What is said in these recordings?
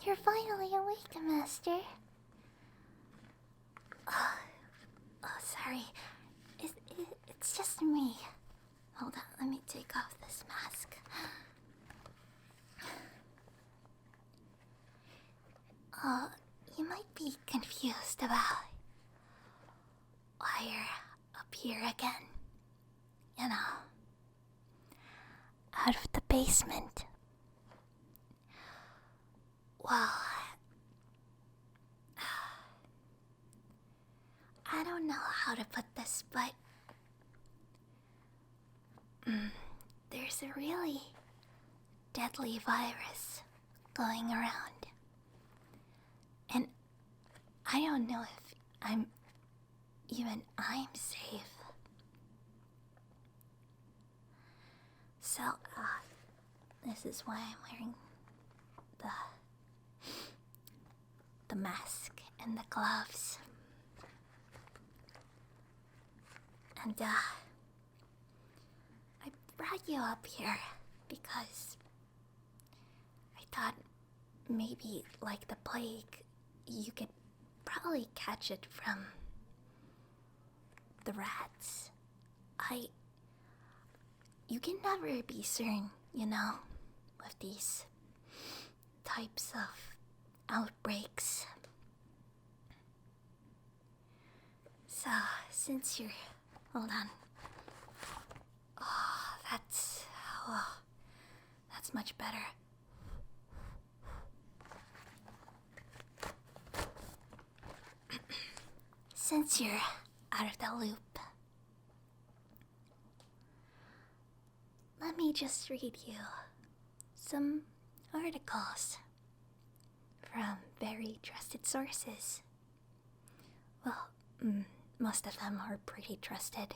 You're finally awake, Master. Oh, sorry. It's just me. Hold on, let me take off this mask. You might be confused about why you're up here again. You know, out of the basement. Well, I don't know how to put this, but there's a really deadly virus going around. And I don't know if I'm safe. So, this is why I'm wearing the mask and the gloves. And, I brought you up here because I thought maybe, like the plague, you could probably catch it from the rats. You can never be certain, you know, with these types of outbreaks. So, since you're... Hold on. Oh, that's much better. Since you're out of the loop, let me just read you some articles from very trusted sources. Well, most of them are pretty trusted.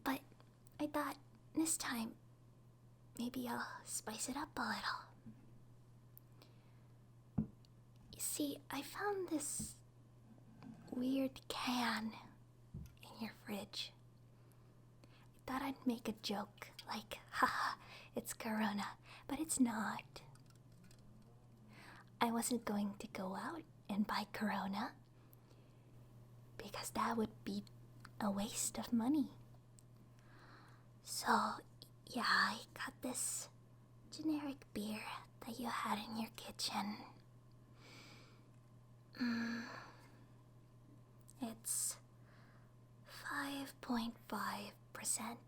But I thought this time maybe I'll spice it up a little. You see, I found this weird can in your fridge. I thought I'd make a joke like, haha, it's Corona, but it's not. I wasn't going to go out and buy Corona because that would be a waste of money. So, yeah, I got this generic beer that you had in your kitchen. It's 5.5%.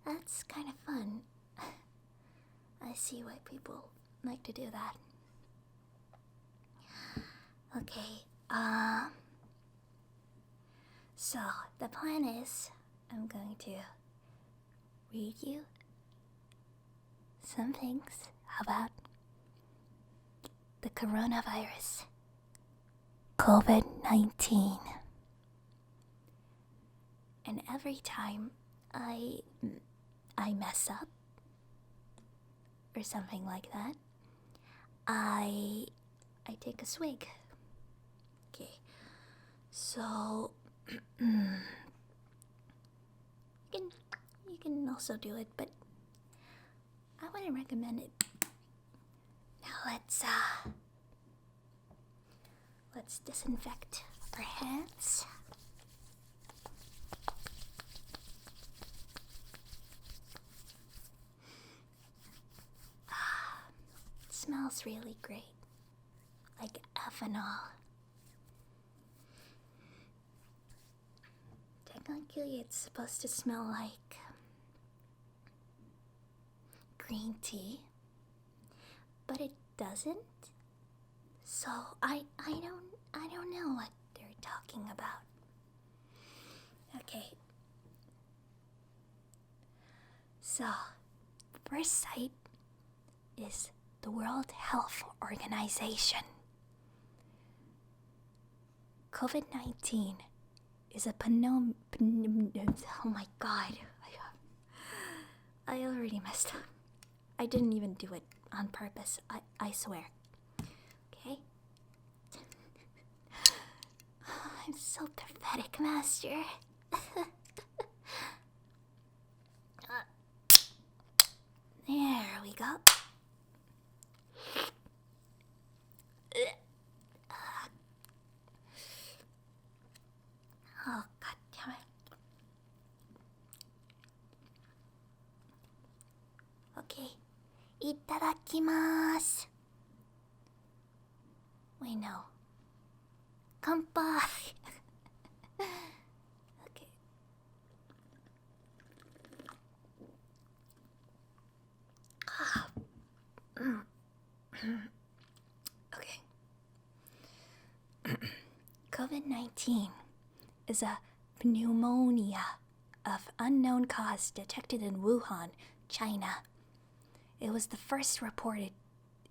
That's kind of fun. I see why people like to do that. Okay, so the plan is I'm going to read you some things about the coronavirus, COVID-19. And every time I mess up or something like that, I take a swig. Okay, so you can also do it, but I wouldn't recommend it. Now let's disinfect our hands. It smells really great, like ethanol. Technically, it's supposed to smell like green tea, but it doesn't. So I don't know what they're talking about. Okay. So, first site is the World Health Organization. COVID-19 is a oh my god. I already messed up. I didn't even do it on purpose. I swear. Okay? I'm so pathetic, Master. There we go. Oh, god damn it. Okay. Itadakimasu. Wait, no. Kanpai. Okay. Okay. COVID-19 is a pneumonia of unknown cause detected in Wuhan, China. It was first reported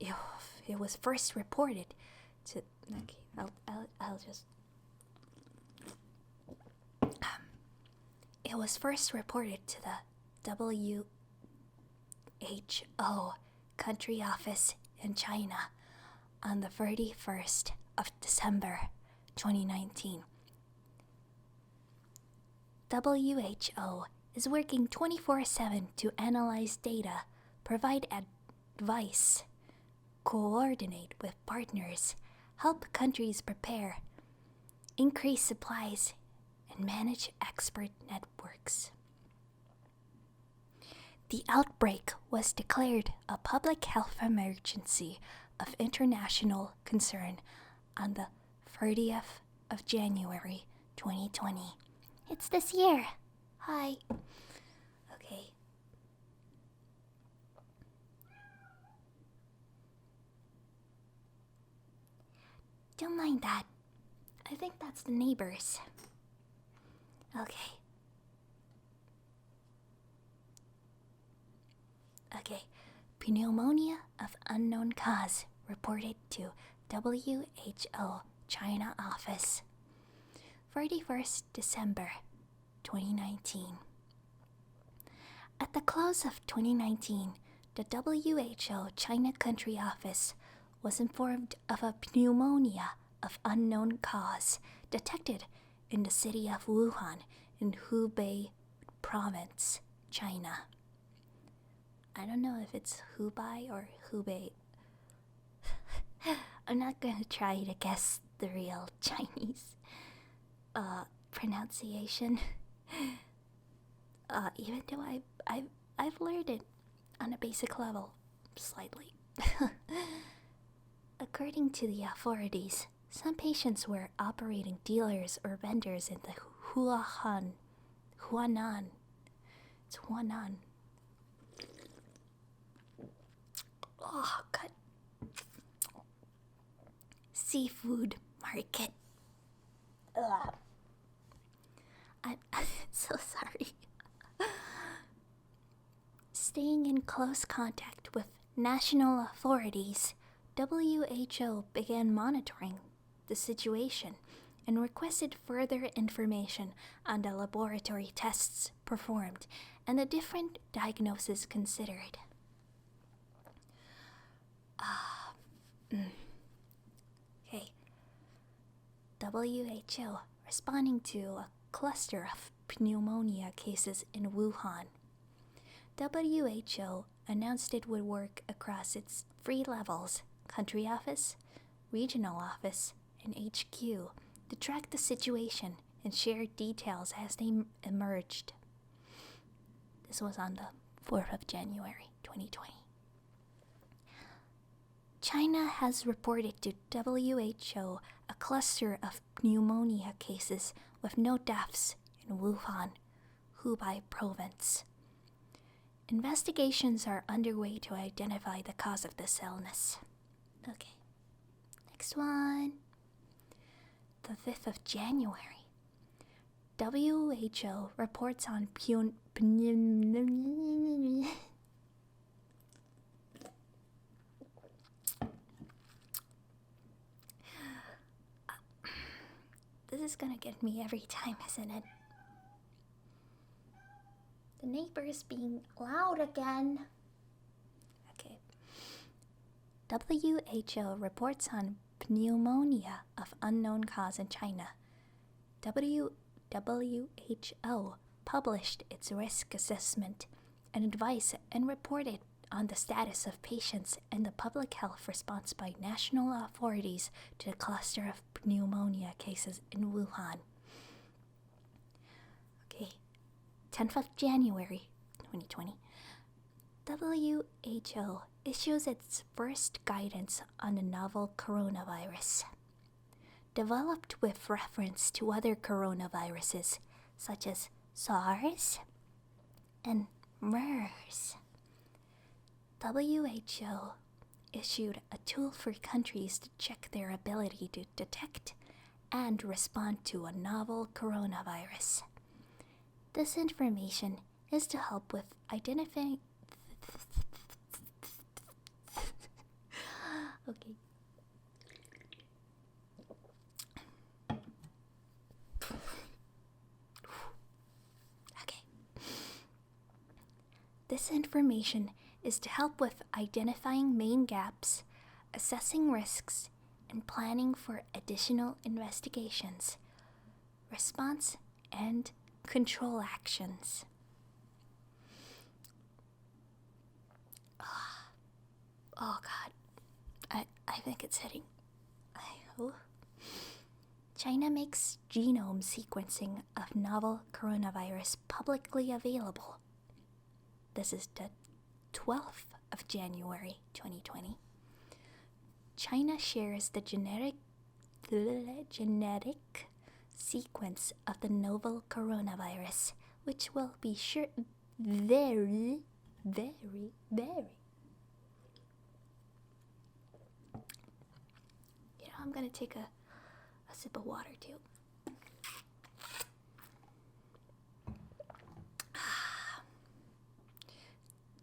to. Okay, I'll just. It was first reported to the WHO country office in China on the 31st of December 2019. WHO is working 24/7 to analyze data, provide advice, coordinate with partners, help countries prepare, increase supplies, and manage expert networks. The outbreak was declared a public health emergency of international concern on the 30th of January 2020. It's this year. Hi. Okay. Don't mind that. I think that's the neighbors. Okay. Okay. Pneumonia of unknown cause reported to WHO China office. 31st December 2019. At the close of 2019, the WHO China country office was informed of a pneumonia of unknown cause detected in the city of Wuhan in Hubei province, China. I don't know if it's Hubei or Hubei. I'm not gonna try to guess the real Chinese pronunciation. Even though I've learned it on a basic level, slightly. According to the authorities, some patients were operating dealers or vendors in the Huanan. It's Huanan. Oh, God. Seafood market. Ugh. I'm so sorry. Staying in close contact with national authorities, WHO began monitoring the situation and requested further information on the laboratory tests performed and the different diagnoses considered. Okay. WHO responding to a cluster of pneumonia cases in Wuhan. WHO announced it would work across its 3 levels: country office, regional office, and HQ to track the situation and share details as they emerged. This was on the 4th of January 2020. China has reported to WHO a cluster of pneumonia cases with no deaths in Wuhan, Hubei province. Investigations are underway to identify the cause of this illness. Okay, next one. The 5th of January. WHO reports on This is gonna get me every time, isn't it? The neighbors being loud again. Okay. WHO reports on pneumonia of unknown cause in China. WHO published its risk assessment and advice and reported on the status of patients and the public health response by national authorities to the cluster of pneumonia cases in Wuhan. Okay, 10th of January 2020, WHO issues its first guidance on the novel coronavirus. Developed with reference to other coronaviruses such as SARS and MERS. WHO issued a tool for countries to check their ability to detect and respond to a novel coronavirus. This information is to help with identifying. Okay. This information is to help with identifying main gaps, assessing risks, and planning for additional investigations, response, and control actions. Oh God, I think it's hitting. China makes genome sequencing of novel coronavirus publicly available. This is the 12th of January 2020. China shares the genetic sequence of the novel coronavirus, which will be very. I'm gonna take a sip of water too.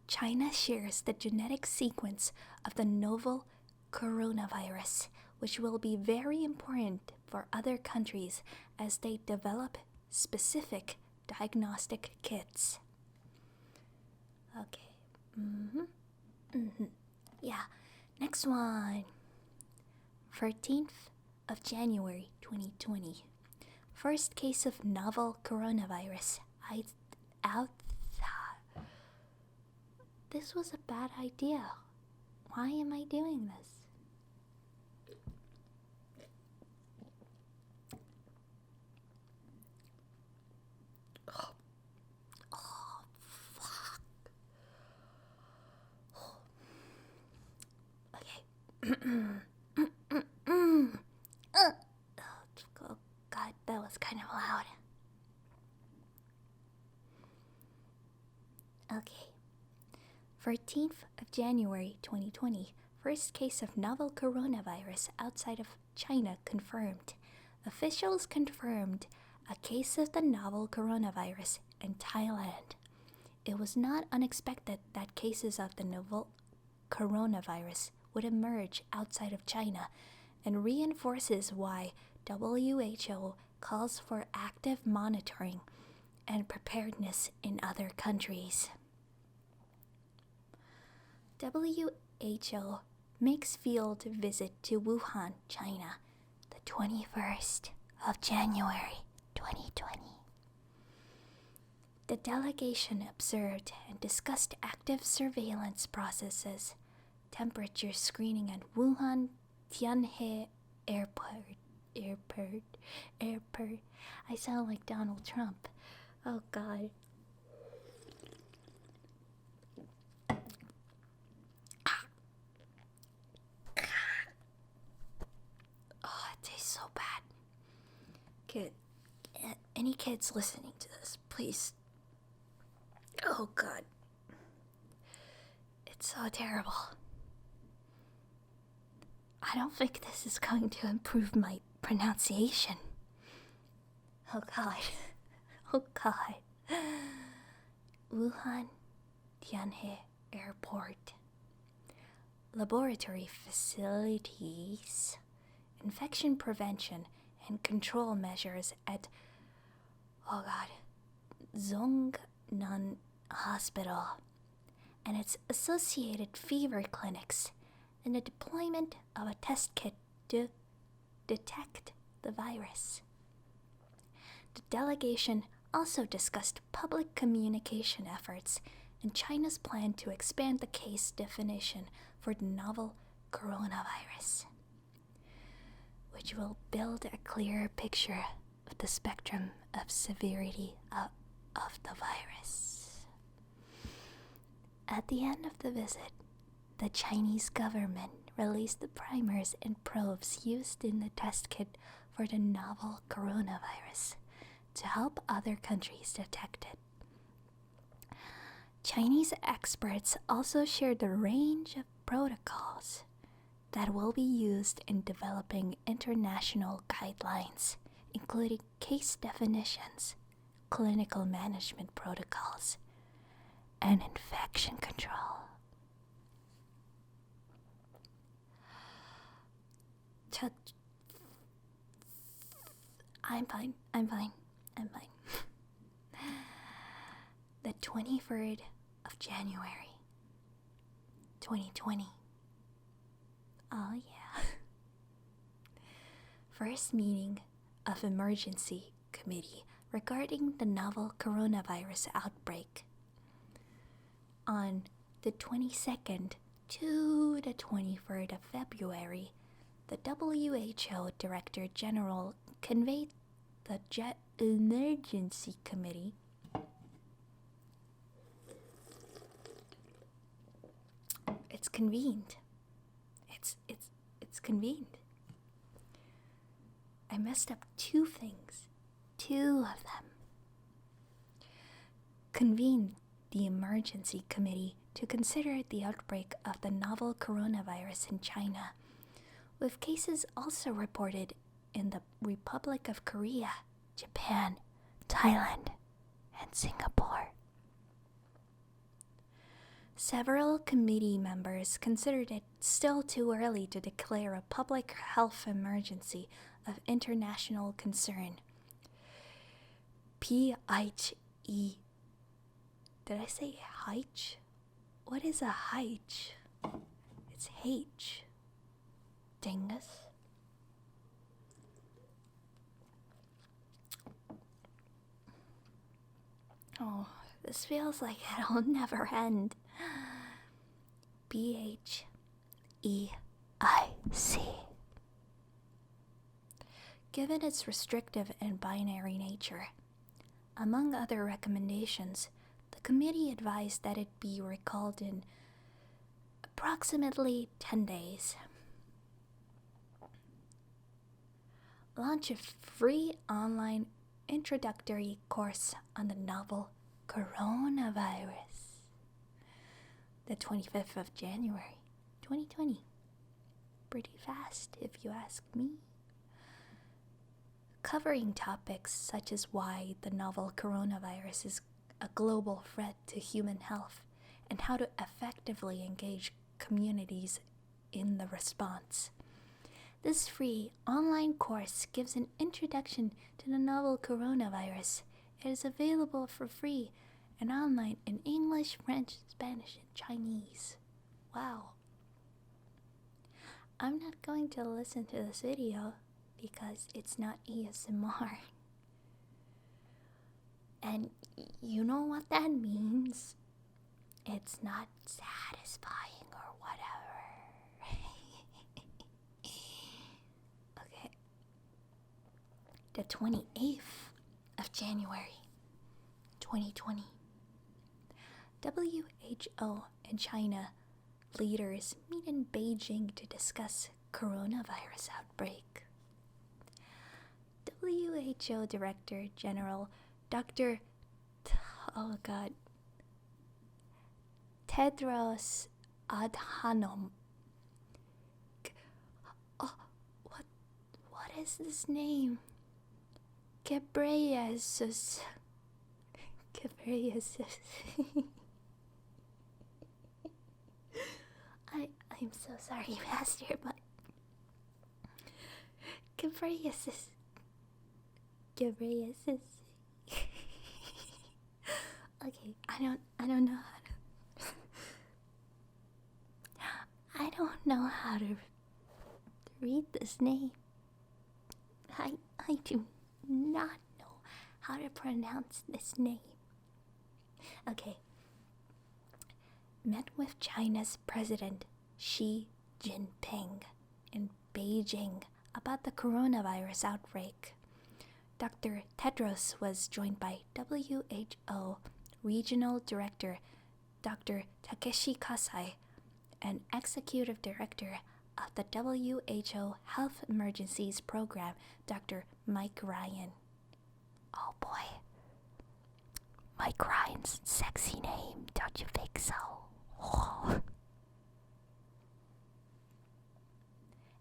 China shares the genetic sequence of the novel coronavirus, which will be very important for other countries as they develop specific diagnostic kits. Okay. Yeah. Next one. 13th of January 2020. First case of novel coronavirus out. This was a bad idea. Why am I doing this? Oh, fuck. Okay. Oh, God, that was kind of loud. Okay. 13th of January 2020, first case of novel coronavirus outside of China confirmed. Officials confirmed a case of the novel coronavirus in Thailand. It was not unexpected that cases of the novel coronavirus would emerge outside of China and reinforces why WHO calls for active monitoring and preparedness in other countries. WHO makes field visit to Wuhan, China, the 21st of January 2020. The delegation observed and discussed active surveillance processes, temperature screening at Wuhan Tianhe Airport. I sound like Donald Trump. Oh God. So bad. Any kids listening to this, please. Oh God. It's so terrible. I don't think this is going to improve my pronunciation. Oh God. Oh God. Wuhan Tianhe Airport. Laboratory facilities. Infection prevention and control measures at Zhongnan hospital and its associated fever clinics, and the deployment of a test kit to detect the virus. The delegation also discussed public communication efforts and China's plan to expand the case definition for the novel coronavirus, which will build a clearer picture of the spectrum of severity of the virus. At the end of the visit, the Chinese government released the primers and probes used in the test kit for the novel coronavirus to help other countries detect it. Chinese experts also shared the range of protocols that will be used in developing international guidelines, including case definitions, clinical management protocols, and infection control. I'm fine. The 23rd of January, 2020. Oh yeah. First meeting of emergency committee regarding the novel coronavirus outbreak. On the 22nd to the 23rd of February, the WHO Director General convened the Emergency Committee It's convened. It's convened. I messed up two things. Two of them. Convened the emergency committee to consider the outbreak of the novel coronavirus in China, with cases also reported in the Republic of Korea, Japan, Thailand, and Singapore. Several committee members considered it still too early to declare a public health emergency of international concern. P-H-E. Did I say H? What is a H? It's H. Dingus. Oh, this feels like it'll never end. Pheic. Given its restrictive and binary nature, among other recommendations, the committee advised that it be recalled in approximately 10 days. Launch a free online introductory course on the novel coronavirus. The 25th of January, 2020. Pretty fast, if you ask me. Covering topics such as why the novel coronavirus is a global threat to human health and how to effectively engage communities in the response. This free online course gives an introduction to the novel coronavirus. It is available for free and online in English, French, Spanish, and Chinese. Wow. I'm not going to listen to this video because it's not ASMR. And you know what that means? It's not satisfying or whatever. Okay. The 28th of January, 2020. WHO and China leaders meet in Beijing to discuss coronavirus outbreak. WHO Director General Dr. Tedros Adhanom. What is this name? Ghebreyesus. I'm so sorry, Master, but Ghebreyesus. Okay, I don't know how to. I don't know how to read this name. I do not know how to pronounce this name. Okay. Met with China's President Xi Jinping in Beijing about the coronavirus outbreak. Dr. Tedros was joined by WHO Regional Director Dr. Takeshi Kasai and Executive Director of the WHO Health Emergencies Program, Dr. Mike Ryan. Oh boy. Mike Ryan's sexy name, don't you think so? Oh.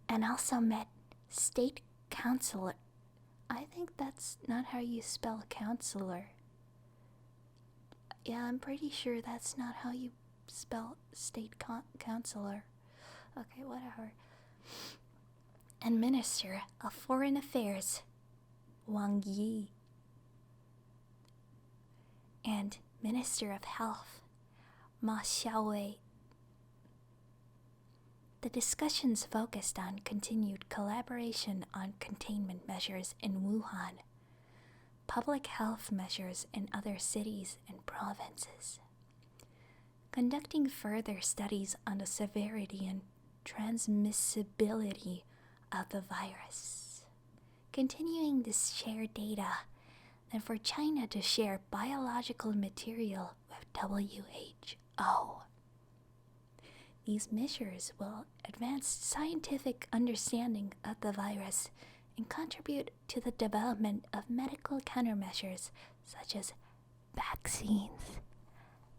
And also met State Councilor. I think that's not how you spell counselor. Yeah, I'm pretty sure that's not how you spell state counselor. Okay, whatever. And Minister of Foreign Affairs, Wang Yi. And Minister of Health, Ma Xiaowei. The discussions focused on continued collaboration on containment measures in Wuhan, public health measures in other cities and provinces, conducting further studies on the severity and transmissibility of the virus, continuing to share data, and for China to share biological material with WHO. These measures will advance scientific understanding of the virus and contribute to the development of medical countermeasures such as vaccines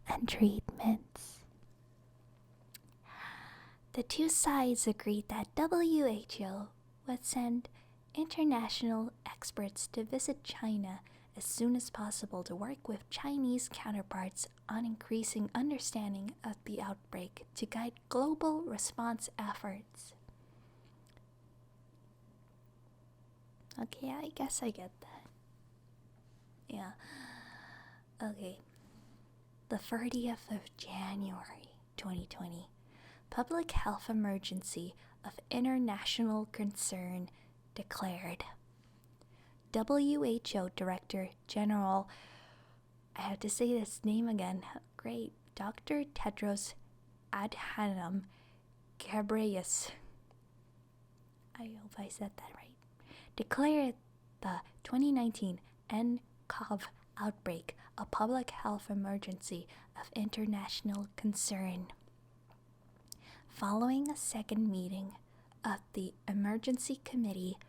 and treatments. The two sides agreed that WHO would send international experts to visit China as soon as possible to work with Chinese counterparts on increasing understanding of the outbreak to guide global response efforts. Okay, I guess I get that. Yeah. Okay. The 30th of January, 2020. Public health emergency of international concern declared. WHO Director General, I have to say this name again, great, Dr. Tedros Adhanom Ghebreyesus, I hope I said that right, declared the 2019 nCoV outbreak a public health emergency of international concern. Following a second meeting of the Emergency Committee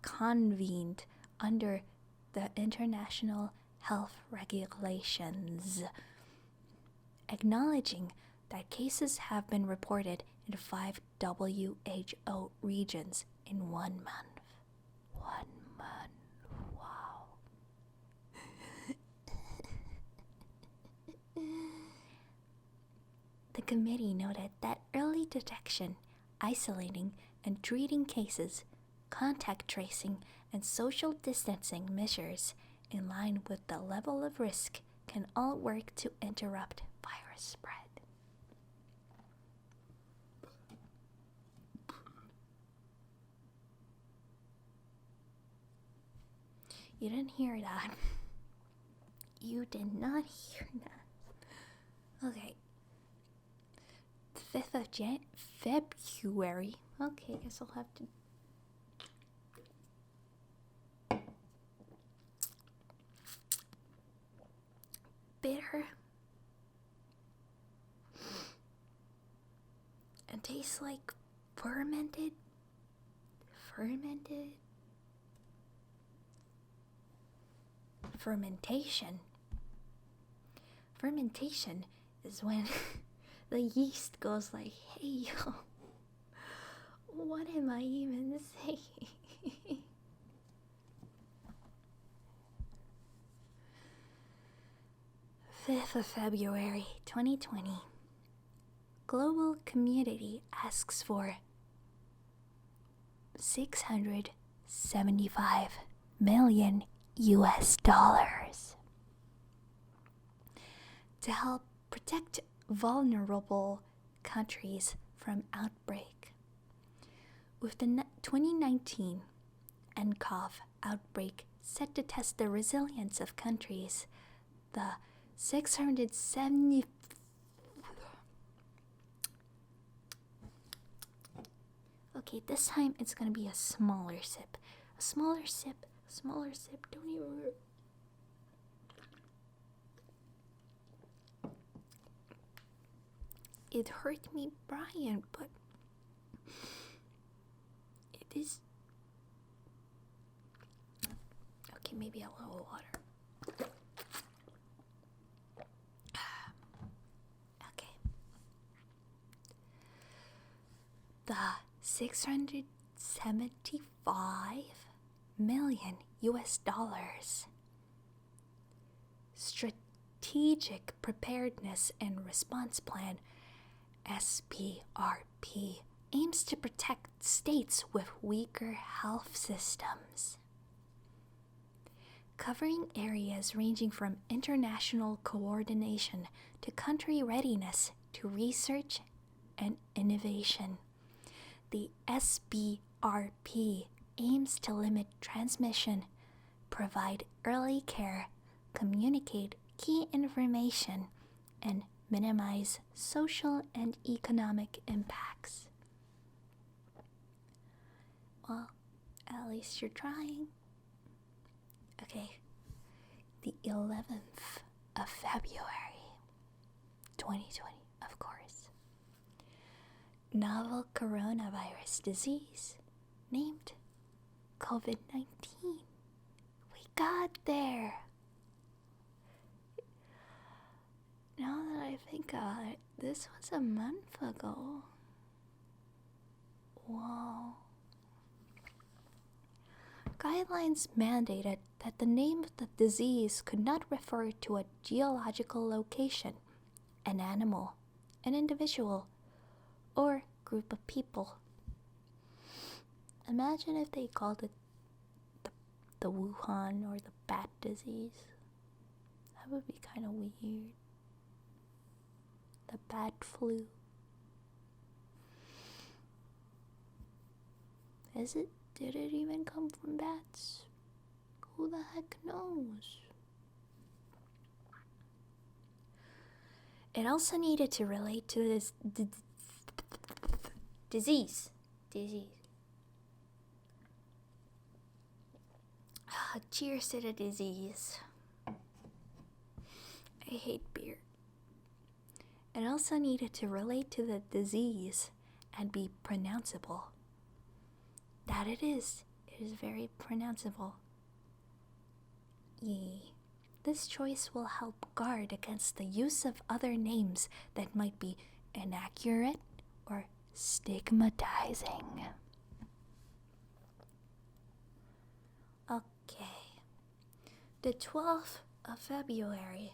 convened under the international health regulations, acknowledging that cases have been reported in 5 WHO regions in 1 month. 1 month, wow. The committee noted that early detection, isolating and treating cases, contact tracing, and social distancing measures in line with the level of risk can all work to interrupt virus spread. You didn't hear that. You did not hear that. Okay. 5th of February. Okay, I guess I'll have to bitter and tastes like fermentation is when the yeast goes like, hey yo, what am I even saying? 5th of February 2020. Global community asks for $675 million. to help protect vulnerable countries from outbreak. With the 2019 nCoV outbreak set to test the resilience of countries, the 670 Okay, this time it's gonna be a smaller sip. A smaller sip, a smaller sip. Don't even. It hurt me, Brian, but it is. Okay, maybe a little water. Okay. The 675 million US dollars Strategic Preparedness and Response Plan SPRP aims to protect states with weaker health systems, covering areas ranging from international coordination to country readiness to research and innovation. The SBRP aims to limit transmission, provide early care, communicate key information, and minimize social and economic impacts. Well, at least you're trying. Okay, the 11th of February, 2020, of course. Novel coronavirus disease named COVID-19. We got there. Now that I think about it, this was a month ago. Wow. Guidelines mandated that the name of the disease could not refer to a geological location, an animal, an individual, or group of people. Imagine if they called it the Wuhan or the bat disease. That would be kind of weird. The bat flu. Did it even come from bats? Who the heck knows? It also needed to relate to this disease. Cheers to the disease. I hate beer. It also needed to relate to the disease and be pronounceable. That it is very pronounceable. Yee. This choice will help guard against the use of other names that might be inaccurate or stigmatizing. Okay. The 12th of February.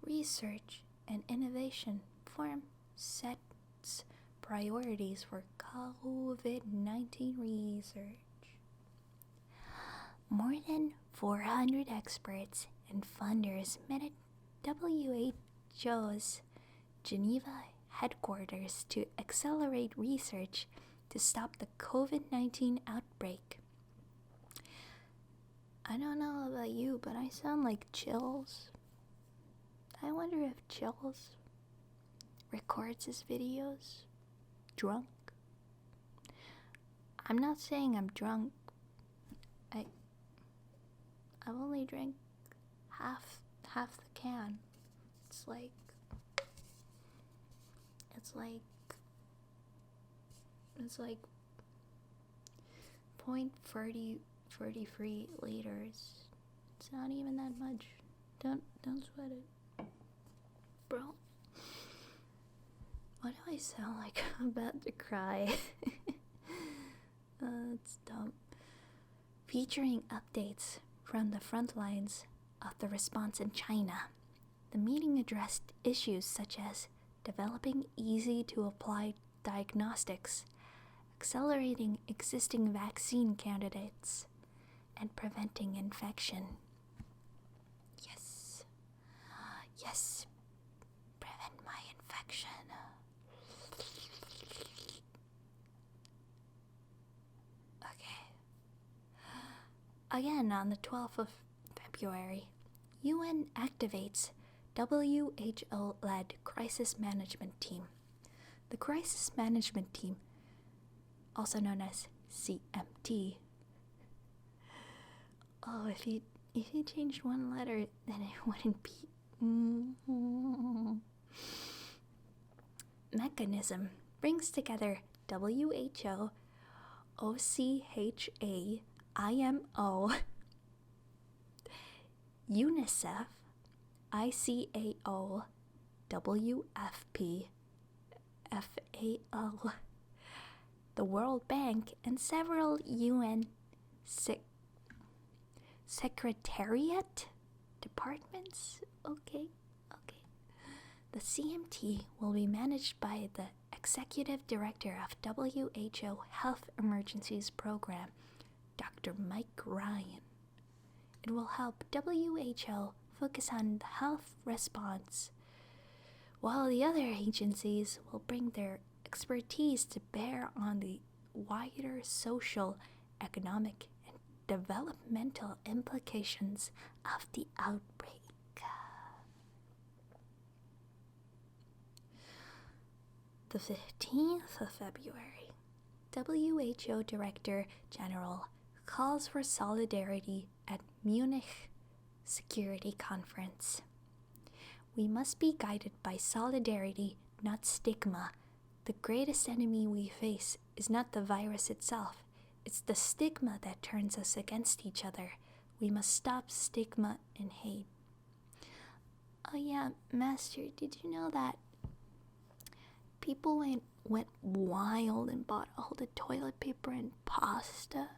Research and Innovation Forum sets priorities for COVID-19 research. More than 400 experts and funders met at WHO's Geneva headquarters to accelerate research to stop the COVID-19 outbreak. I don't know about you, but I sound like Chills. I wonder if Chills records his videos drunk. I'm not saying I'm drunk. I've only drank half the can. It's like 0.33 liters. It's not even that much. Don't sweat it. Bro, why do I sound like I'm about to cry? That's dumb. Featuring updates from the front lines of the response in China, the meeting addressed issues such as developing easy-to-apply diagnostics, accelerating existing vaccine candidates, and preventing infection. Yes. Yes, prevent my infection. Okay. Again, on the 12th of February, UN activates WHO-led crisis management team. The crisis management team, also known as CMT. Oh, if you changed one letter, then it wouldn't be. Mechanism brings together WHO, OCHA, IMO, UNICEF, ICAO, WFP, FAO, the World Bank, and several UN secretariat departments. Okay. The CMT will be managed by the Executive Director of WHO Health Emergencies Program, Dr. Mike Ryan. It will help WHO focus on the health response, while the other agencies will bring their expertise to bear on the wider social, economic, and developmental implications of the outbreak. The 15th of February, WHO Director General calls for solidarity at Munich Security Conference. We must be guided by solidarity, not stigma. The greatest enemy we face is not the virus itself. It's the stigma that turns us against each other. We must stop stigma and hate. Oh yeah, Master, did you know that people went wild and bought all the toilet paper and pasta?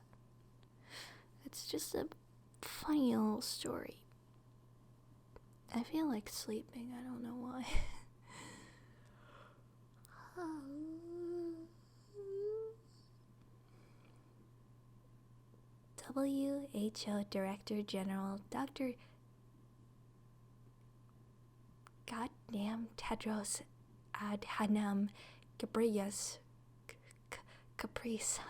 It's just a funny little story. I feel like sleeping, I don't know why. WHO Director General Dr. Goddamn Tedros Adhanom Ghebreyesus Capri Sun.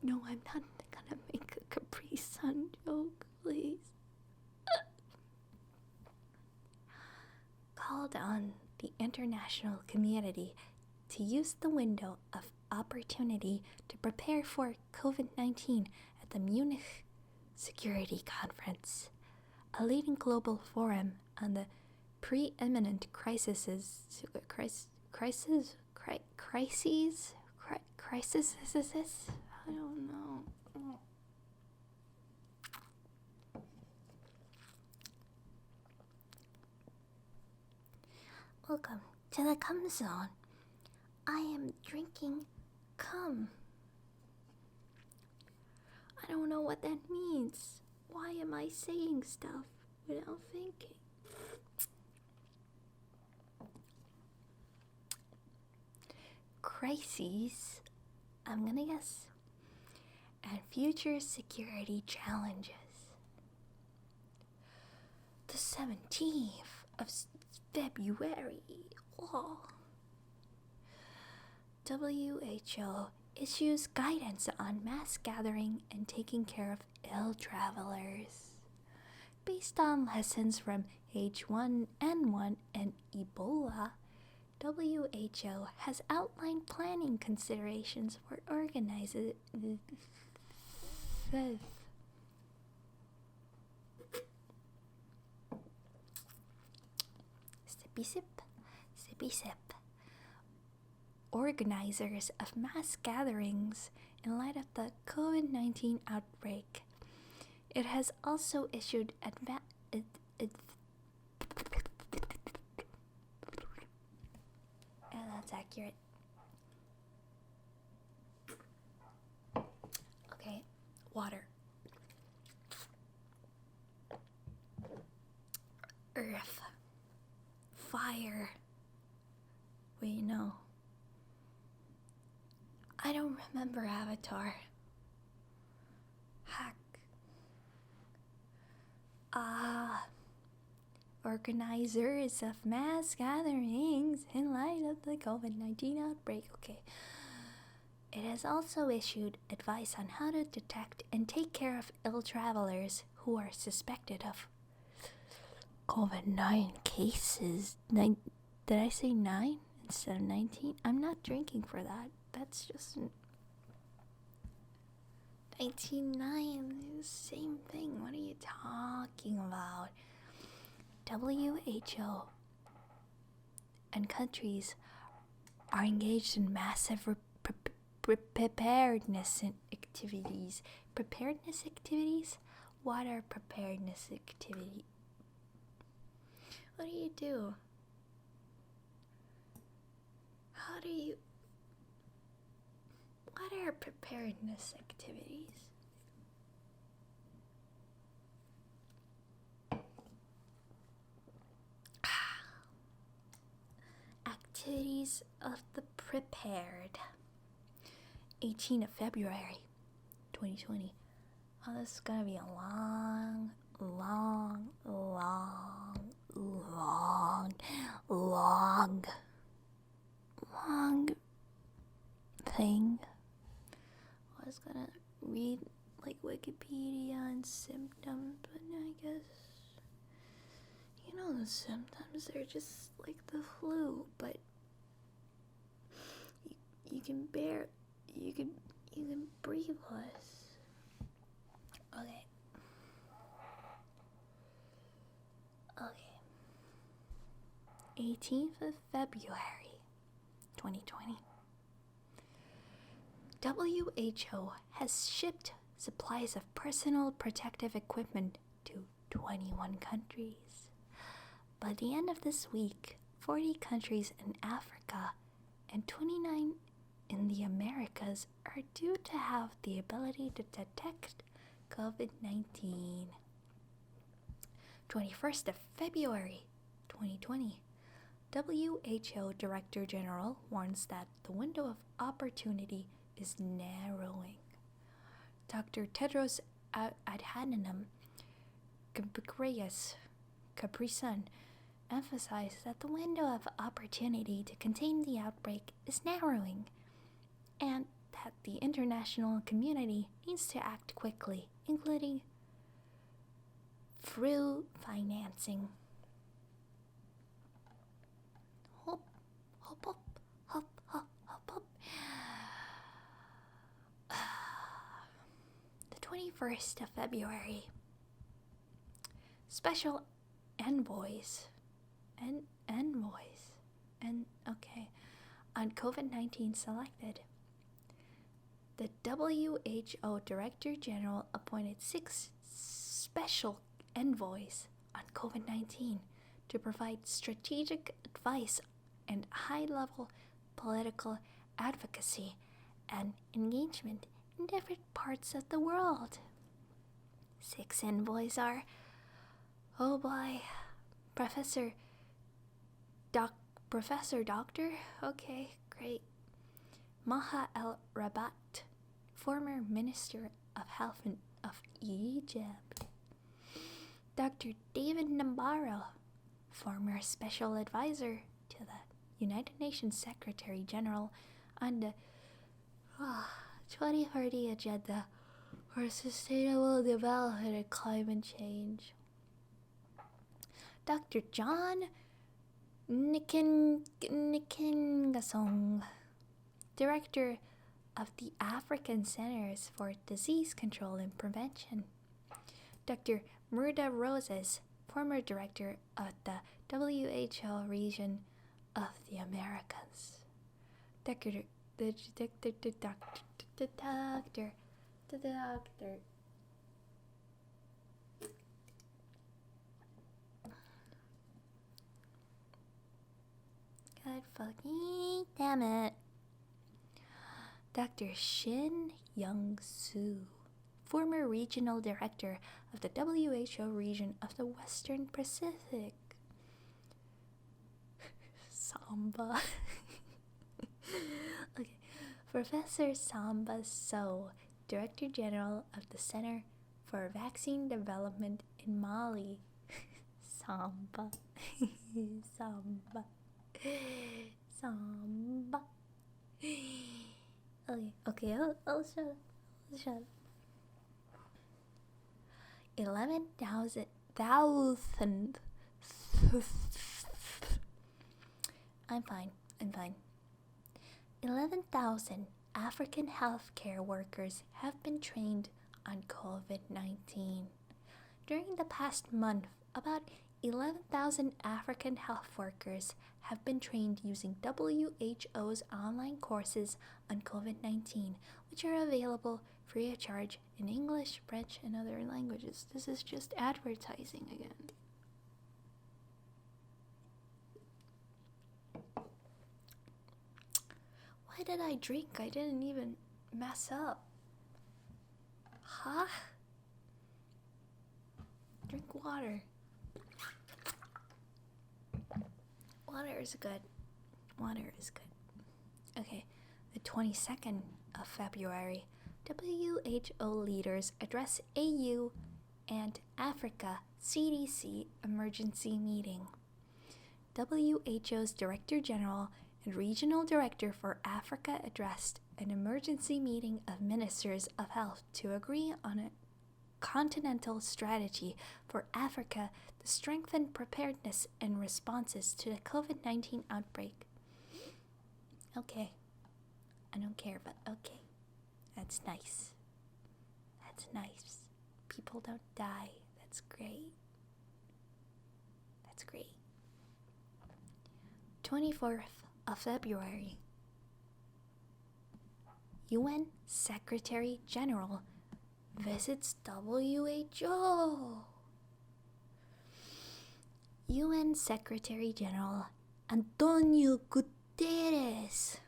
No, I'm not gonna make a Capri Sun joke, please. Called on the international community to use the window of opportunity to prepare for COVID-19 at the Munich Security Conference, a leading global forum on the preeminent crises. I don't know. Welcome to the cum zone. I am drinking cum. I don't know what that means. Why am I saying stuff without thinking? Crises, I'm gonna guess, and future security challenges. The 17th of February. Oh. WHO issues guidance on mass gathering and taking care of ill travelers. Based on lessons from H1N1 and Ebola, WHO has outlined planning considerations for organizing sippy sip. Organizers of mass gatherings in light of the COVID-19 outbreak. It has also issued that's accurate. Okay, water. Earth. Fire. Wait, no. I don't remember Avatar. Heck. organizers of mass gatherings in light of the COVID-19 outbreak. Okay. It has also issued advice on how to detect and take care of ill travelers who are suspected of COVID-19 cases. Did I say 9 instead of 19? I'm not drinking for that. That's just 19.9. Same thing. What are you talking about? WHO and countries are engaged in massive preparedness activities. Preparedness activities? What are preparedness activities? What do you do? How do you... What are preparedness activities? Activities of the prepared. 18th of February 2020. Oh, this is gonna be a long thing. I was gonna read like Wikipedia and symptoms, but I guess the symptoms, they're just like the flu, but you can breathe less. Okay. 18th of February 2020. WHO has shipped supplies of personal protective equipment to 21 countries. By the end of this week, 40 countries in Africa and 29 in the Americas are due to have the ability to detect COVID-19. 21st of February 2020. WHO Director General warns that the window of opportunity is narrowing. Dr. Tedros Adhanom Ghebreyesus emphasized that the window of opportunity to contain the outbreak is narrowing, and that the international community needs to act quickly, including through financing. Hop, hop, hop, hop, hop, hop, hop. The 21st of February. Special envoys on COVID-19 selected. The WHO Director General appointed 6 special envoys on COVID-19 to provide strategic advice and high-level political advocacy and engagement in different parts of the world. 6 envoys are, oh boy, Professor Doctor? Okay, great. Maha El-Rabat, former Minister of Health of Egypt. Dr. David Nabarro, former Special Advisor to the United Nations Secretary General on the 2030 Agenda for Sustainable Development and Climate Change. Dr. John Nikingasong, Director of the African Centers for Disease Control and Prevention. Dr. Murda Roses, former Director of the WHO Region of the Americas. Doctor. God fucking damn it. Dr. Shin Young-soo, former Regional Director of the WHO Region of the Western Pacific. Samba. Okay. Professor Samba So, Director General of the Center for Vaccine Development in Mali. Samba. Samba. Samba. Okay, I'll shut up. I'll shut up. 11,000. I'm fine. 11,000 African healthcare workers have been trained on COVID-19. During the past month, about 11,000 African health workers have been trained using WHO's online courses on COVID-19, which are available free of charge in English, French, and other languages. This is just advertising again. Why did I drink? I didn't even mess up. Huh? Drink water. Water is good. Okay, the 22nd of February, WHO leaders address AU and Africa CDC emergency meeting. WHO's Director General and Regional Director for Africa addressed an emergency meeting of ministers of health to agree on a continental strategy for Africa to strengthen preparedness and responses to the COVID-19 outbreak. Okay. I don't care, but okay. That's nice. People don't die. That's great. 24th of February. UN Secretary General visits WHO. UN Secretary General Antonio Guterres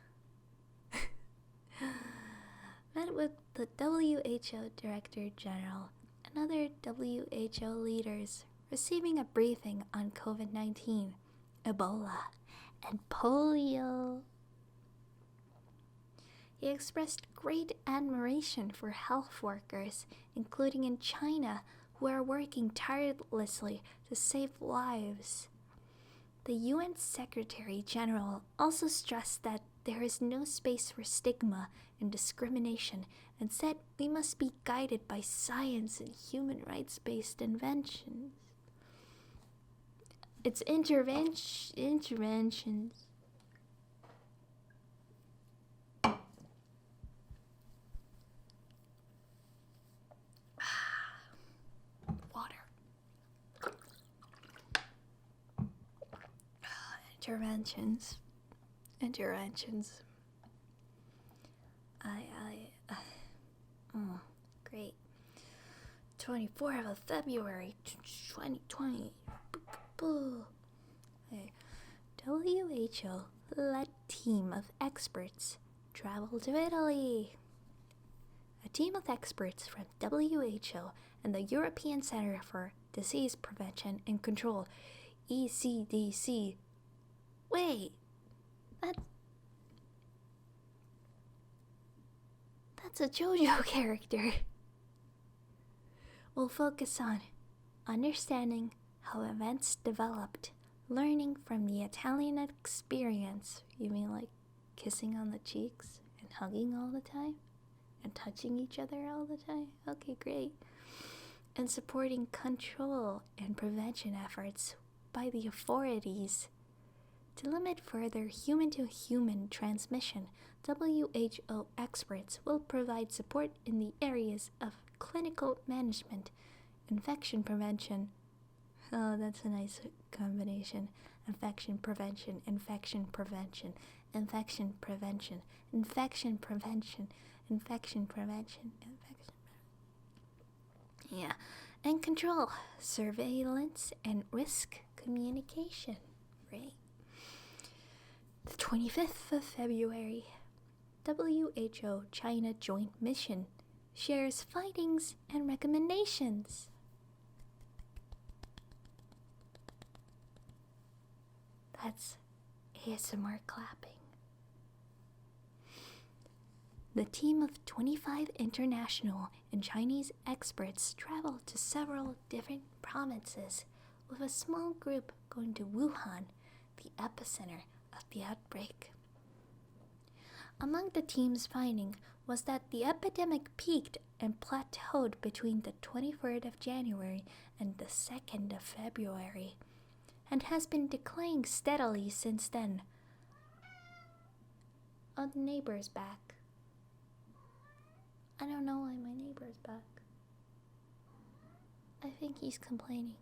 met with the WHO Director General and other WHO leaders, receiving a briefing on COVID-19, Ebola, and polio. He expressed great admiration for health workers, including in China, who are working tirelessly to save lives. The UN Secretary General also stressed that there is no space for stigma and discrimination, and said we must be guided by science and human rights-based inventions. It's interventions. Water. Interventions. Great. 24th of February 2020. WHO-led team of experts travel to Italy. A team of experts from WHO and the European Center for Disease Prevention and Control, ECDC. Wait, that's a JoJo character. We'll focus on understanding how events developed, learning from the Italian experience. You mean like kissing on the cheeks and hugging all the time? And touching each other all the time? Okay, great. And supporting control and prevention efforts by the authorities. To limit further human-to-human transmission, WHO experts will provide support in the areas of clinical management, infection prevention. Oh, that's a nice combination. Infection prevention. Yeah, and control, surveillance, and risk communication. Right. The 25th of February, WHO China Joint Mission shares findings and recommendations. That's ASMR clapping. The team of 25 international and Chinese experts traveled to several different provinces with a small group going to Wuhan, the epicenter of the outbreak. Among the team's finding was that the epidemic peaked and plateaued between the 23rd of January and the 2nd of February, and has been declining steadily since then. Oh, the neighbor's back. I don't know why my neighbor's back. I think he's complaining.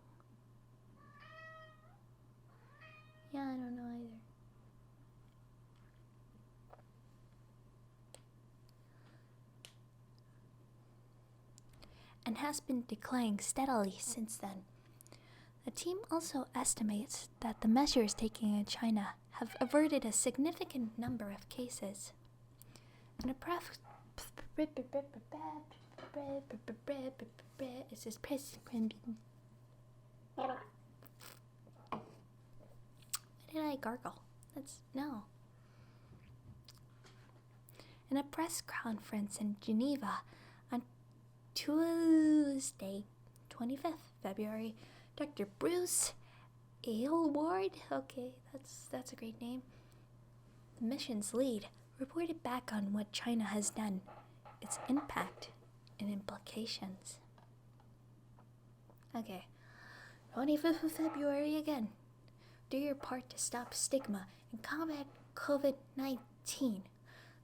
Yeah, I don't know either. And has been declining steadily since then. The team also estimates that the measures taken in China have averted a significant number of cases. And a it's just Why did I gargle? No. In a press conference in Geneva on Tuesday, 25th February, Dr. Bruce Aylward, okay, that's a great name, the mission's lead, reported back on what China has done, its impact and implications. Okay, 25th of February again. Do your part to stop stigma and combat COVID-19.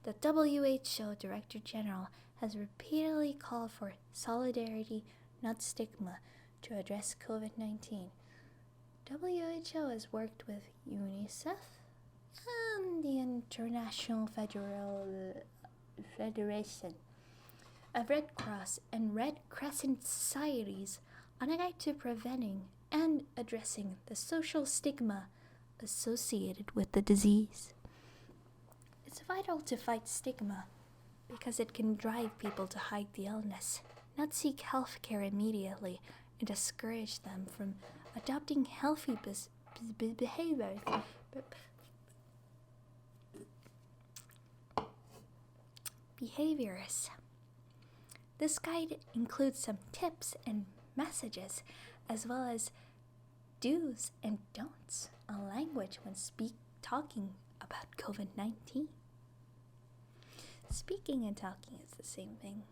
The WHO Director General has repeatedly called for solidarity, not stigma, to address COVID-19. WHO has worked with UNICEF and the International Federation of Red Cross and Red Crescent Societies on a guide to preventing and addressing the social stigma associated with the disease. It's vital to fight stigma because it can drive people to hide the illness, not seek health care immediately, and discourage them from adopting healthy behaviors. This guide includes some tips and messages, as well as do's and don'ts on language when talking about COVID-19. Speaking and talking is the same thing.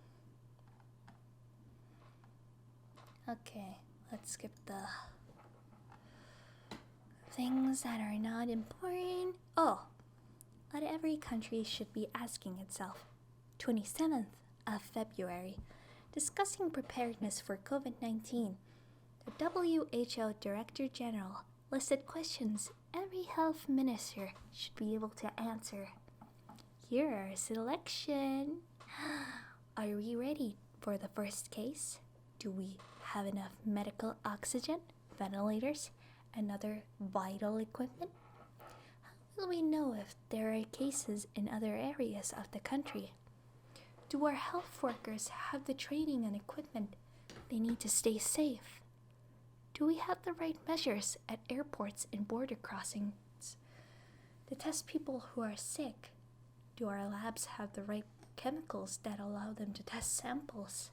Okay, let's skip the things that are not important. Oh, what every country should be asking itself. 27th of February, discussing preparedness for COVID-19. The WHO Director General listed questions every health minister should be able to answer. Here are a selection. Are we ready for the first case? Do we have enough medical oxygen, ventilators, and other vital equipment? How will we know if there are cases in other areas of the country? Do our health workers have the training and equipment they need to stay safe? Do we have the right measures at airports and border crossings to test people who are sick? Do our labs have the right chemicals that allow them to test samples?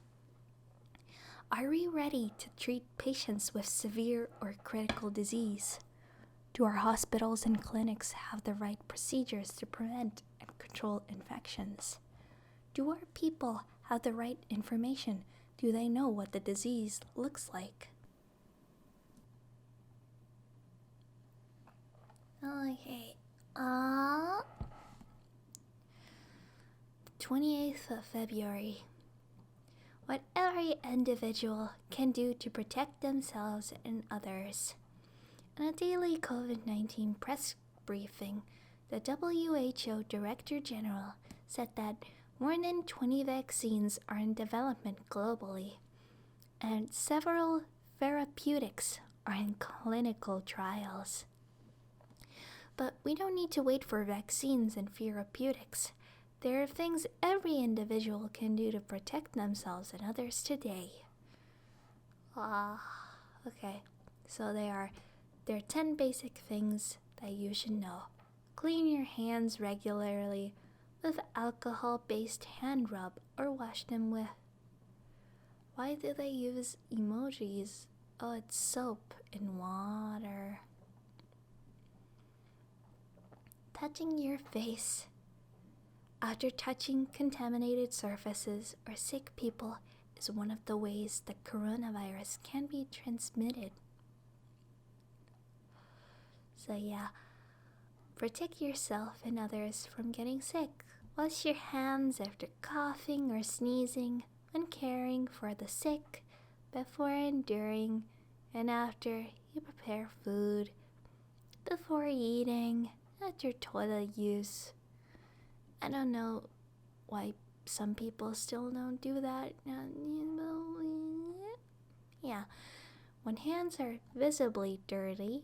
Are we ready to treat patients with severe or critical disease? Do our hospitals and clinics have the right procedures to prevent and control infections? Do our people have the right information? Do they know what the disease looks like? Okay, 28th of February. What every individual can do to protect themselves and others. In a daily COVID-19 press briefing, the WHO Director General said that more than 20 vaccines are in development globally, and several therapeutics are in clinical trials. But we don't need to wait for vaccines and therapeutics. There are things every individual can do to protect themselves and others today. Okay, so there are 10 basic things that you should know. Clean your hands regularly with alcohol-based hand rub or wash them with. Why do they use emojis Oh, it's soap and water. Touching your face after touching contaminated surfaces or sick people is one of the ways the coronavirus can be transmitted. So yeah, protect yourself and others from getting sick. Wash your hands after coughing or sneezing, when caring for the sick, before and during and after you prepare food, before eating, at your toilet use. I don't know why some people still don't do that. Yeah, when hands are visibly dirty.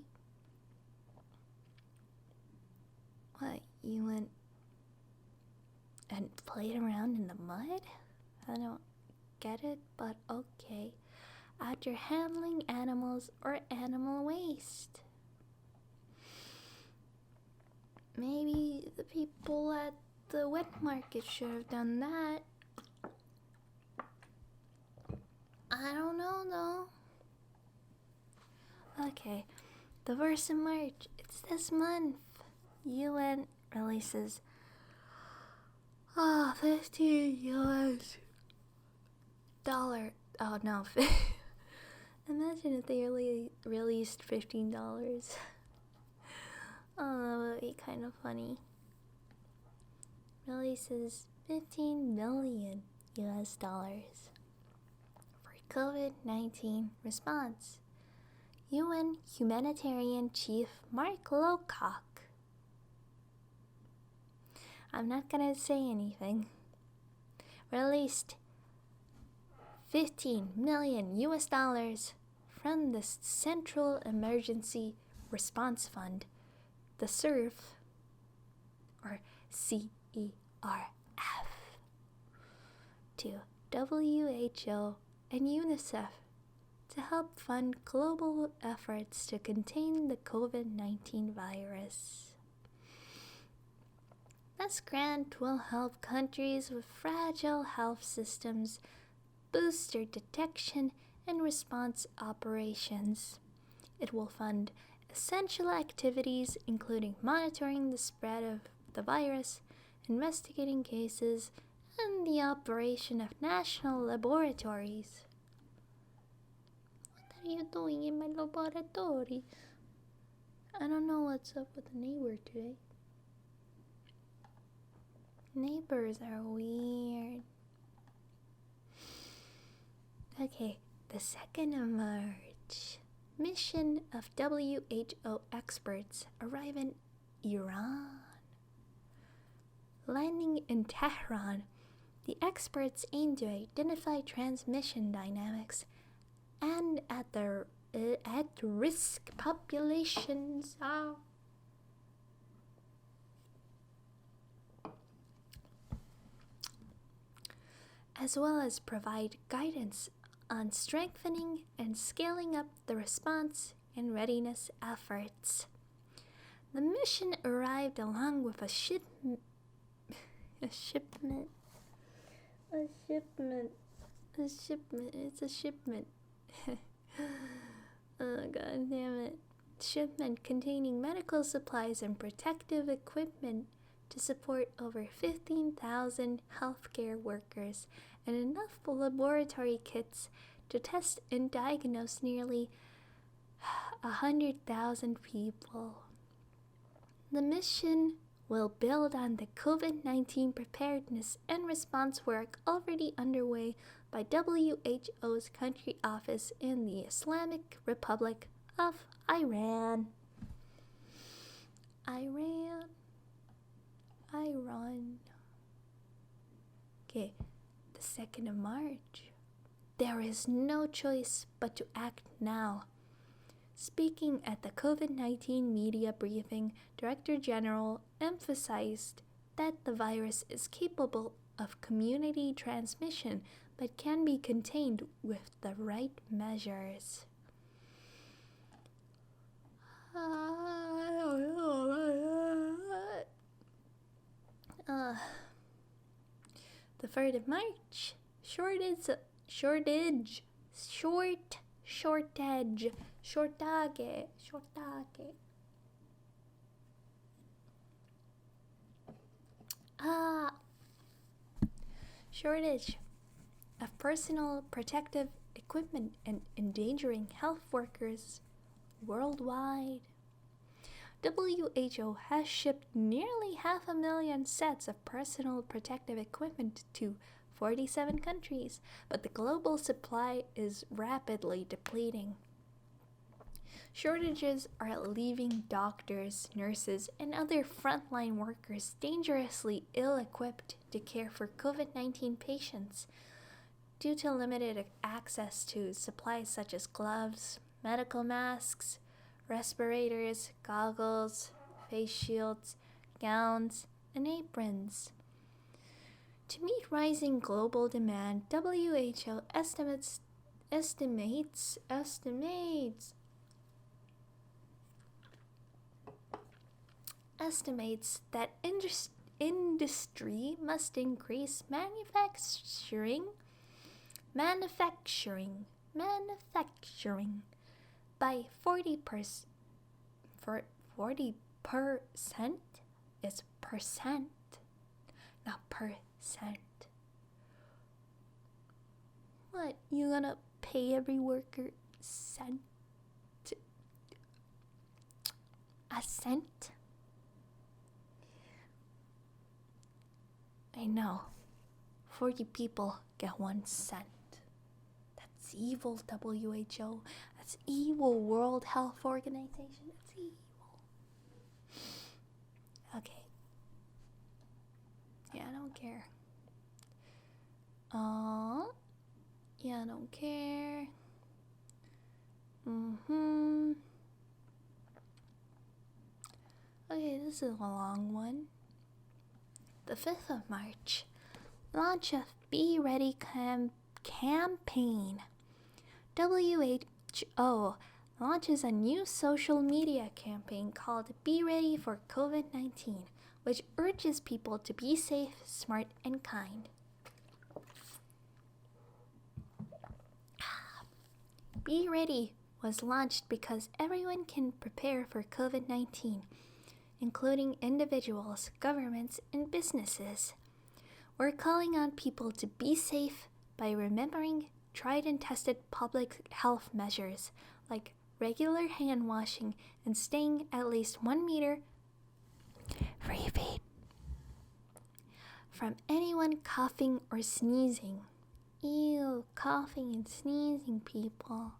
What, you went and played around in the mud? I don't get it, but okay. After handling animals or animal waste. Maybe the people at the wet market should have done that. I don't know though. Okay, the verse in March. It's this month. UN releases 15 US dollar. Oh no. Imagine if they released $15. Oh, that would be kind of funny. Releases 15 million US dollars for COVID-19 response. UN Humanitarian Chief Mark Lowcock. I'm not gonna say anything. Released 15 million US dollars from the Central Emergency Response Fund, the CERF, or CERF, to WHO and UNICEF to help fund global efforts to contain the COVID-19 virus. This grant will help countries with fragile health systems boost their detection and response operations. It will fund essential activities including monitoring the spread of the virus, investigating cases, and the operation of national laboratories. What are you doing in my laboratory? I don't know what's up with the neighbor today. Neighbors are weird. Okay, the 2nd of March. Mission of WHO experts arrive in Iran. Landing in Tehran, the experts aim to identify transmission dynamics and at-risk populations. As well as provide guidance on strengthening and scaling up the response and readiness efforts. The mission arrived along with a shipment. It's a shipment. Oh, god damn it. Shipment containing medical supplies and protective equipment to support over 15,000 healthcare workers and enough laboratory kits to test and diagnose nearly 100,000 people. The mission will build on the COVID-19 preparedness and response work already underway by WHO's country office in the Islamic Republic of Iran. Okay, the 2nd of March. There is no choice but to act now. Speaking at the COVID-19 media briefing, Director General emphasized that the virus is capable of community transmission but can be contained with the right measures. The 3rd of March. Short shortage. Ah, shortage of personal protective equipment and endangering health workers worldwide. WHO has shipped nearly 500,000 sets of personal protective equipment to 47 countries, but the global supply is rapidly depleting. Shortages are leaving doctors, nurses, and other frontline workers dangerously ill-equipped to care for COVID-19 patients due to limited access to supplies such as gloves, medical masks, respirators, goggles, face shields, gowns, and aprons. To meet rising global demand, WHO estimates that industry must increase manufacturing by 40%. It's percent, not percent. What, you gonna pay every worker a cent? I know, 40 people get 1 cent. That's evil, WHO. That's evil, World Health Organization. That's evil. Okay. Yeah, I don't care. Yeah, I don't care. Okay, this is a long one. The 5th of March. Launch of Be Ready campaign. WHO launches a new social media campaign called Be Ready for COVID-19, which urges people to be safe, smart, and kind. Be Ready was launched because everyone can prepare for COVID-19, including individuals, governments, and businesses. We're calling on people to be safe by remembering tried and tested public health measures like regular hand washing and staying at least 1 meter 3 feet from anyone coughing or sneezing. Ew, coughing and sneezing people.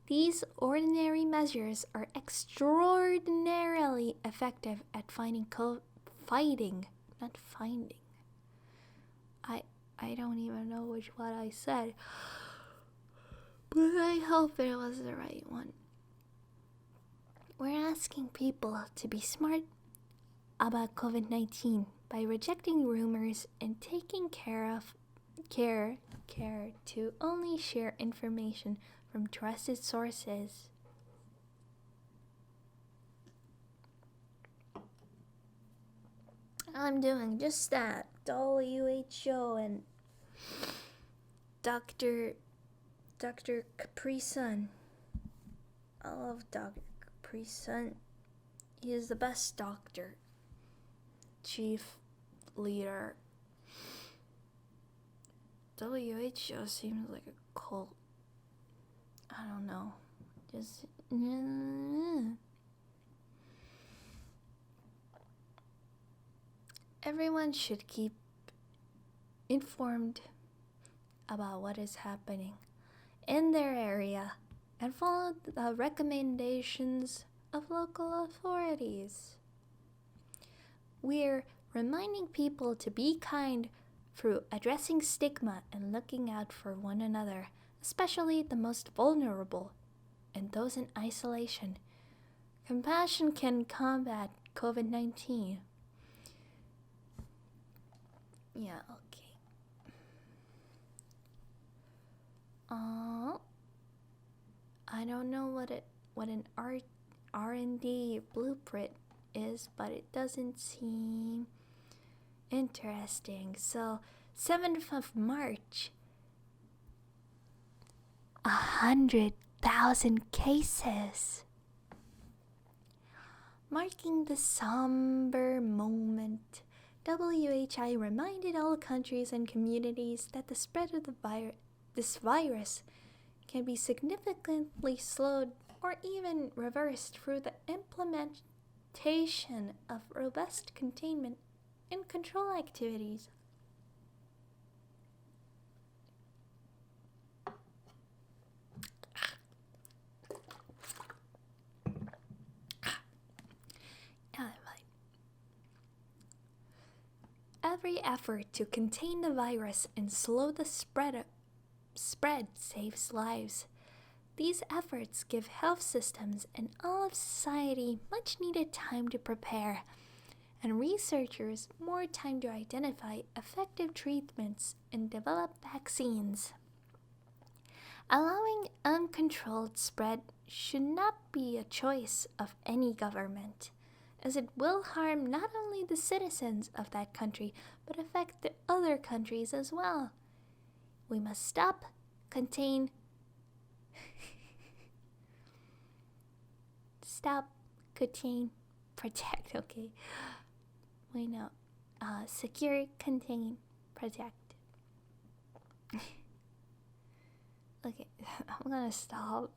These ordinary measures are extraordinarily effective at fighting. I don't even know which one I said, but I hope it was the right one. We're asking people to be smart about COVID-19 by rejecting rumors and taking care to only share information from trusted sources. I'm doing just that. WHO and Dr. Capri Sun. I love Dr. Capri Sun. He is the best doctor. Chief leader. WHO seems like a cult. I don't know. Just everyone should keep informed about what is happening in their area and follow the recommendations of local authorities. We're reminding people to be kind through addressing stigma and looking out for one another, especially the most vulnerable and those in isolation. Compassion can combat COVID-19. Yeah, okay. I don't know what an R&D blueprint is, but it doesn't seem interesting. So 7th of March, 100,000 cases. Marking the somber moment, WHO reminded all countries and communities that the spread of this virus can be significantly slowed or even reversed through the implementation of robust containment and control activities. Every effort to contain the virus and slow the spread saves lives. These efforts give health systems and all of society much needed time to prepare, and researchers more time to identify effective treatments and develop vaccines. Allowing uncontrolled spread should not be a choice of any government, as it will harm not only the citizens of that country, but affect the other countries as well. We must stop, contain, protect, okay? Wait, no. Secure, contain, protect. Okay, I'm gonna stop.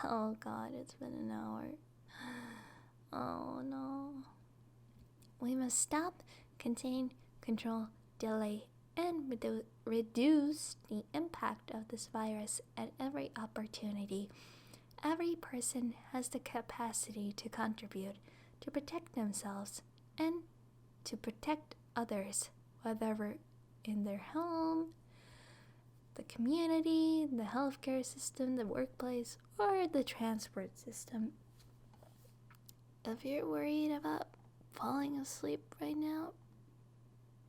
Oh god, it's been an hour. Oh no. We must stop, contain, control, delay, and reduce the impact of this virus at every opportunity. Every person has the capacity to contribute, to protect themselves, and to protect others, whether in their home, the community, the healthcare system, the workplace, or the transport system. If you're worried about falling asleep right now,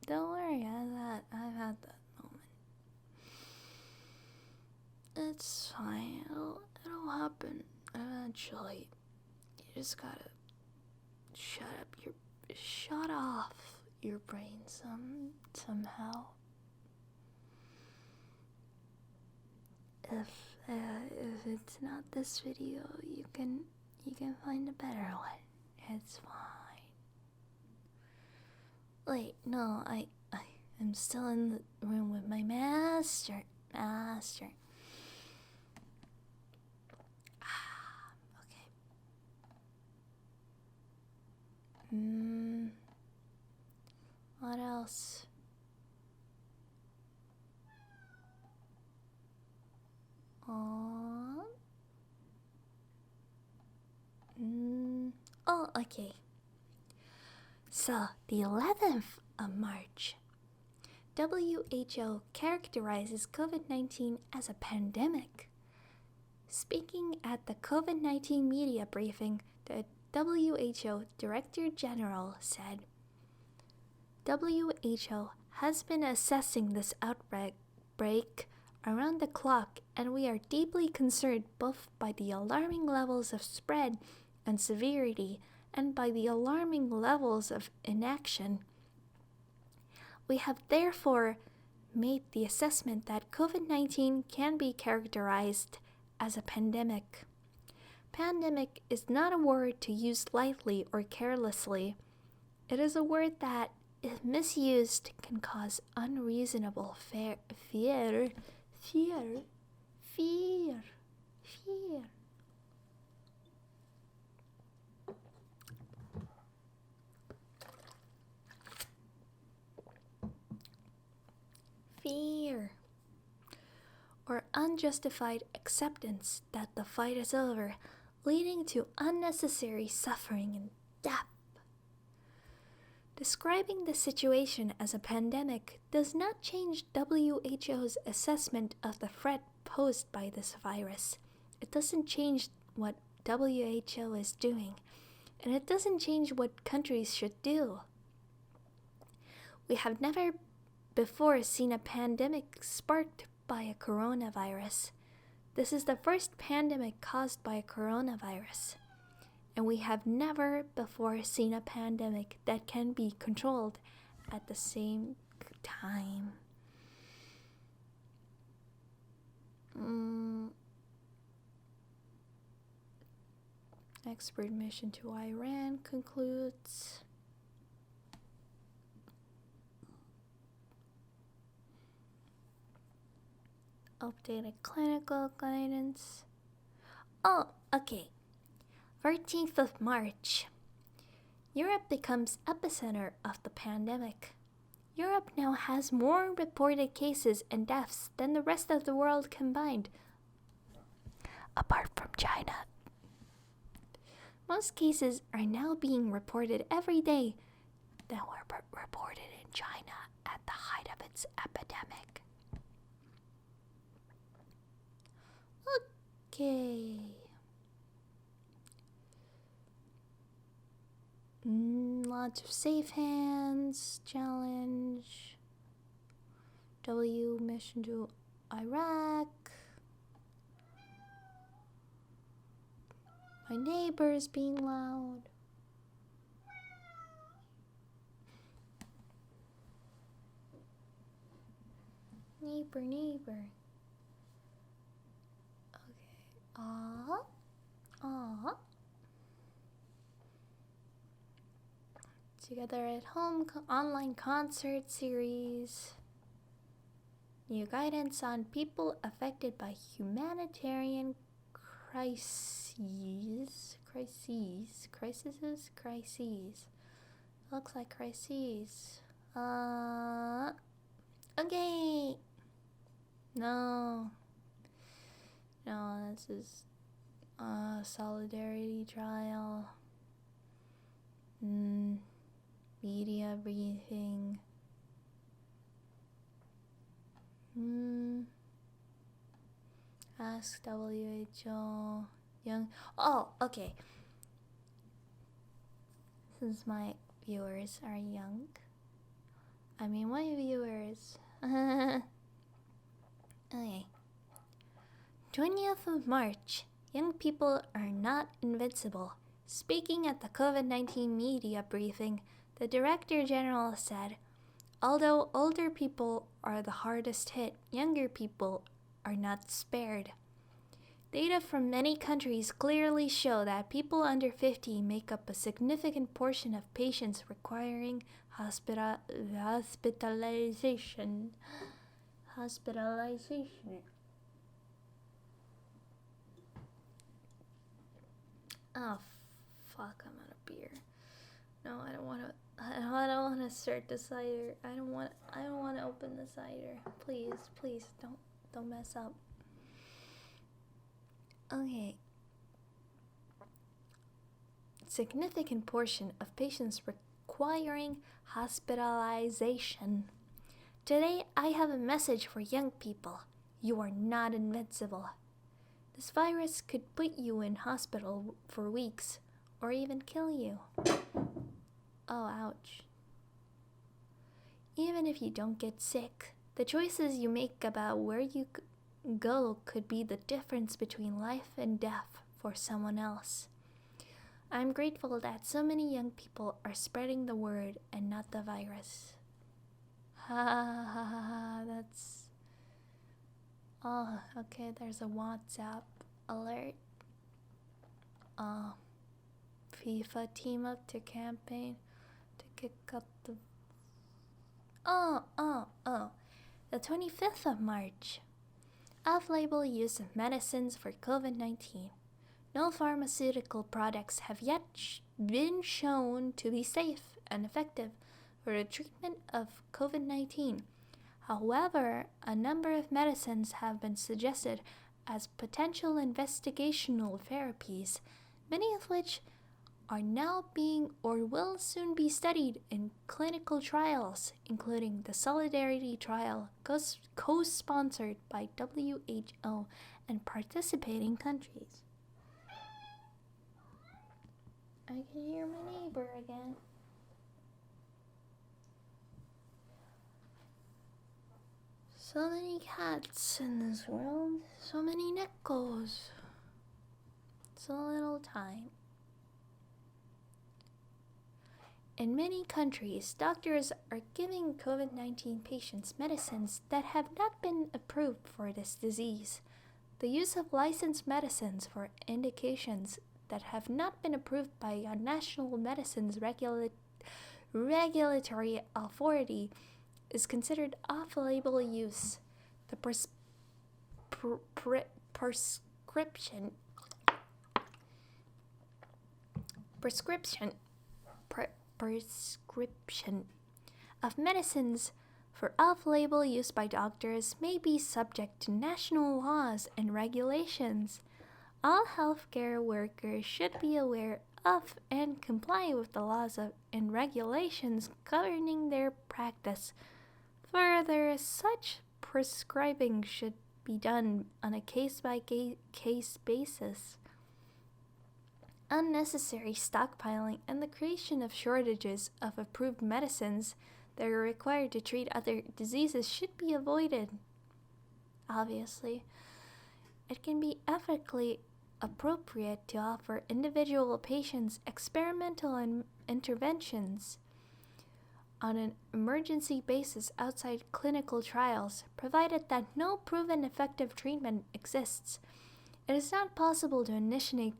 don't worry, I've had that moment. It's fine, it'll happen eventually. You just gotta shut off your brain somehow. If it's not this video, you can find a better one. It's fine. Wait, no, I'm still in the room with my master. Okay. What else? Oh, okay. So, the 11th of March, WHO characterizes COVID-19 as a pandemic. Speaking at the COVID-19 media briefing, the WHO Director General said, WHO has been assessing this outbreak around the clock, and we are deeply concerned both by the alarming levels of spread and severity and by the alarming levels of inaction. We have therefore made the assessment that COVID-19 can be characterized as a pandemic. Pandemic is not a word to use lightly or carelessly. It is a word that, if misused, can cause unreasonable fear. Or unjustified acceptance that the fight is over, leading to unnecessary suffering and death. Describing the situation as a pandemic does not change WHO's assessment of the threat posed by this virus. It doesn't change what WHO is doing, and it doesn't change what countries should do. We have never before seen a pandemic sparked by a coronavirus. This is the first pandemic caused by a coronavirus. And we have never before seen a pandemic that can be controlled at the same time. Expert mission to Iran concludes. Updated clinical guidance. Oh, okay. 13th of March. Europe becomes epicenter of the pandemic. Europe now has more reported cases and deaths than the rest of the world combined, apart from China. Most cases are now being reported every day that were reported in China at the height of its epidemic. Okay. Lots of safe hands challenge. W mission to Iraq. My neighbor's being loud. Neighbor. Okay. Together at Home online concert series. New guidance on people affected by humanitarian crises. Looks like crises. Okay. No, this is solidarity trial. Media briefing. Ask WHO. Young. Oh, okay. Since my viewers are young. I mean, my viewers. Okay. 20th of March. Young people are not invincible. Speaking at the COVID-19 media briefing, the Director General said, although older people are the hardest hit, younger people are not spared. Data from many countries clearly show that people under 50 make up a significant portion of patients requiring hospitalization. Oh, fuck, I'm out of beer. No, I don't want to start the cider. I don't want to open the cider. Please don't mess up. Okay. Significant portion of patients requiring hospitalization. Today, I have a message for young people. You are not invincible. This virus could put you in hospital for weeks, or even kill you. Oh, ouch. Even if you don't get sick, the choices you make about where you go could be the difference between life and death for someone else. I'm grateful that so many young people are spreading the word and not the virus. That's... Oh, okay, there's a WhatsApp alert. FIFA team up to campaign to kick up the... The 25th of March. Off-label use of medicines for COVID-19. No pharmaceutical products have yet been shown to be safe and effective for the treatment of COVID-19. However, a number of medicines have been suggested as potential investigational therapies, many of which are now being or will soon be studied in clinical trials, including the Solidarity Trial, co-sponsored by WHO and participating countries. I can hear my neighbor again. So many cats in this world, so many Nekos. So little time. In many countries, doctors are giving COVID-19 patients medicines that have not been approved for this disease, The use of licensed medicines for indications that have not been approved by a national medicines regulatory authority is considered off-label use. The prescription of medicines for off-label use by doctors may be subject to national laws and regulations. All healthcare workers should be aware of and comply with the laws and regulations governing their practice. Further, such prescribing should be done on a case-by-case basis. Unnecessary stockpiling and the creation of shortages of approved medicines that are required to treat other diseases should be avoided. Obviously, it can be ethically appropriate to offer individual patients experimental interventions on an emergency basis outside clinical trials, provided that no proven effective treatment exists. It is not possible to initiate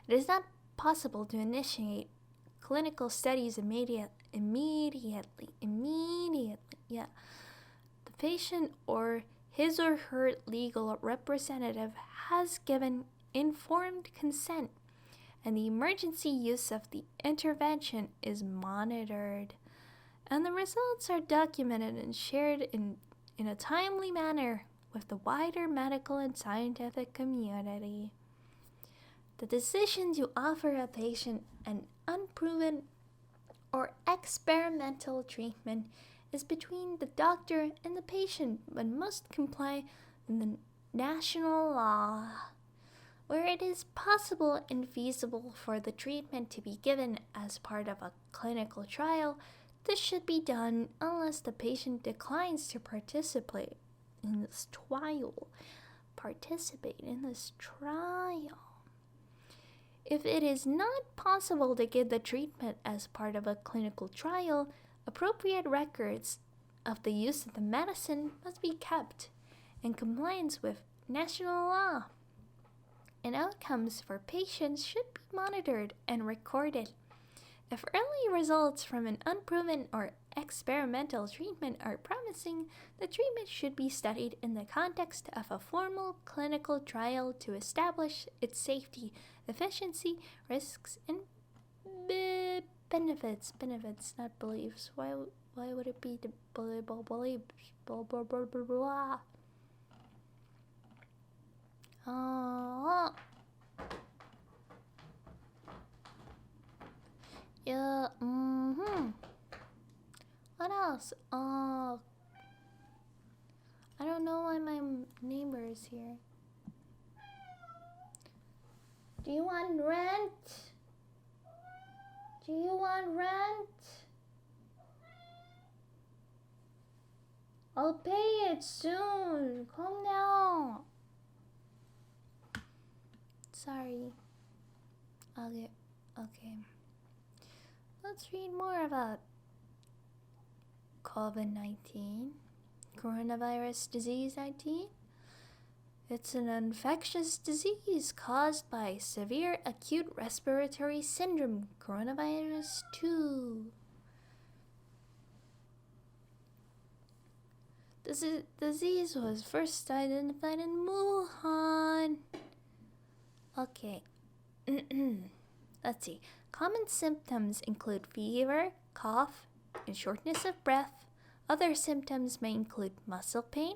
It is not possible to initiate clinical studies immediately. The patient or his or her legal representative has given informed consent, and the emergency use of the intervention is monitored, and the results are documented and shared in a timely manner with the wider medical and scientific community. The decision to offer a patient an unproven or experimental treatment is between the doctor and the patient, but must comply with the national law. Where it is possible and feasible for the treatment to be given as part of a clinical trial, this should be done unless the patient declines to participate in this trial. If it is not possible to give the treatment as part of a clinical trial, appropriate records of the use of the medicine must be kept in compliance with national law, and outcomes for patients should be monitored and recorded. If early results from an unproven or experimental treatment are promising, the treatment should be studied in the context of a formal clinical trial to establish its safety, efficiency, risks, and benefits. Benefits, not beliefs. Why would it be the beliefs? Blah, blah, blah, blah, blah. Yeah, What else? I don't know why my neighbor is here. Do you want rent? Do you want rent? I'll pay it soon. Calm down. Sorry. Okay. Let's read more about COVID-19, coronavirus disease 19. It's an infectious disease caused by severe acute respiratory syndrome, coronavirus 2. This disease was first identified in Wuhan. Okay. Let's see. Common symptoms include fever, cough, and shortness of breath. Other symptoms may include muscle pain,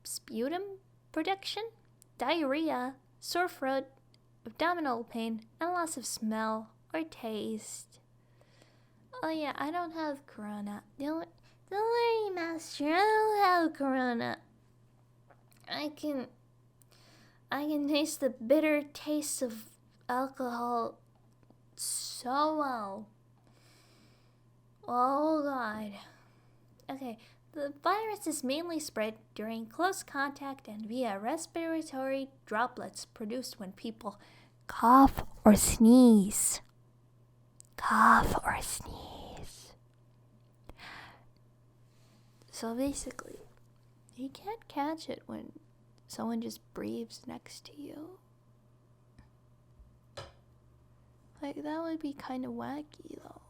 sputum production, diarrhea, sore throat, abdominal pain, and loss of smell or taste. Oh yeah, I don't have corona. Don't worry, master. I don't have corona. I can taste the bitter taste of alcohol so well. Oh God. Okay, the virus is mainly spread during close contact and via respiratory droplets produced when people cough or sneeze. cough or sneeze. So basically, you can't catch it when someone just breathes next to you. Like, that would be kind of wacky, though.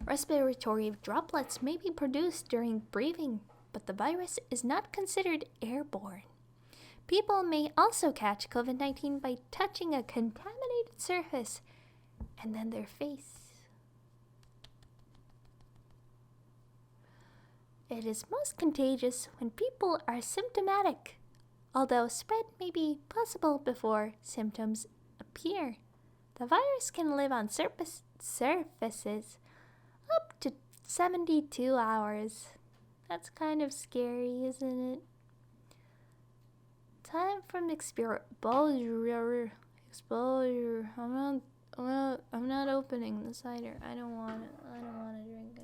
Respiratory droplets may be produced during breathing, but the virus is not considered airborne. People may also catch COVID-19 by touching a contaminated surface and then their face. It is most contagious when people are symptomatic, although spread may be possible before symptoms appear. The virus can live on surfaces up to 72 hours. That's kind of scary, isn't it? Time from exposure. I'm not opening the cider. I don't want it. I don't want to drink it.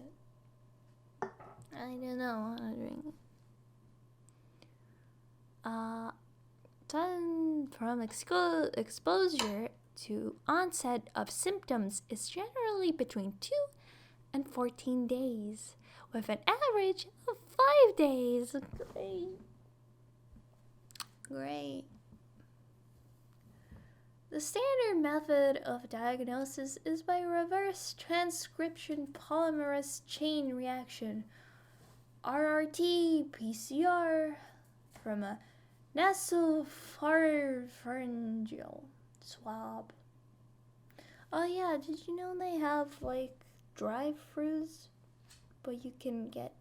I do not want to drink it. Time from exposure to onset of symptoms is generally between 2 and 14 days, with an average of 5 days. Great. The standard method of diagnosis is by reverse transcription polymerase chain reaction, RRT-PCR, from a nasopharyngeal swab. Oh yeah, did you know they have like drive-thrus, but you can get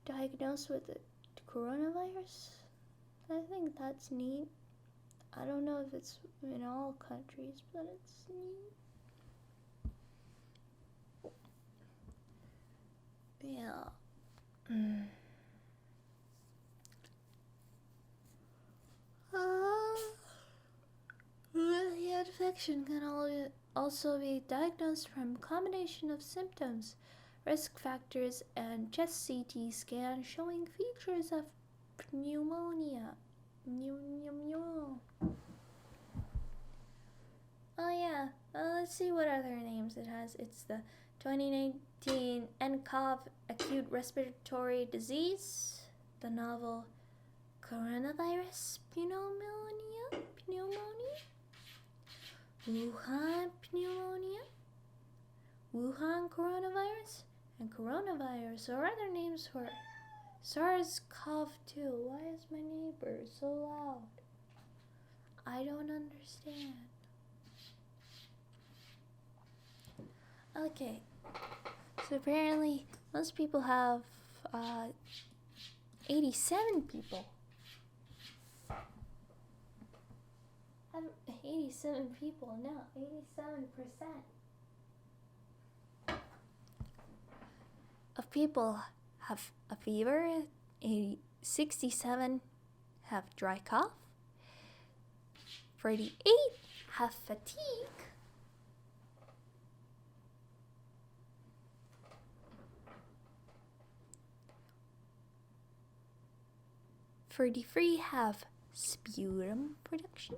diagnosed with the coronavirus? I think that's neat. I don't know if it's in all countries, but it's neat. Yeah. The infection can also be diagnosed from a combination of symptoms, risk factors, and chest CT scan showing features of pneumonia. Oh yeah, let's see what other names it has. It's the 2019 nCoV acute respiratory disease, the novel coronavirus pneumonia, Wuhan pneumonia, Wuhan coronavirus, and coronavirus, or other names for SARS-CoV-2. Why is my neighbor so loud? I don't understand. Okay, so apparently most people have 87 people. 87 people, no, 87% of people have a fever, 67 have dry cough, 38 have fatigue, 33 have sputum production.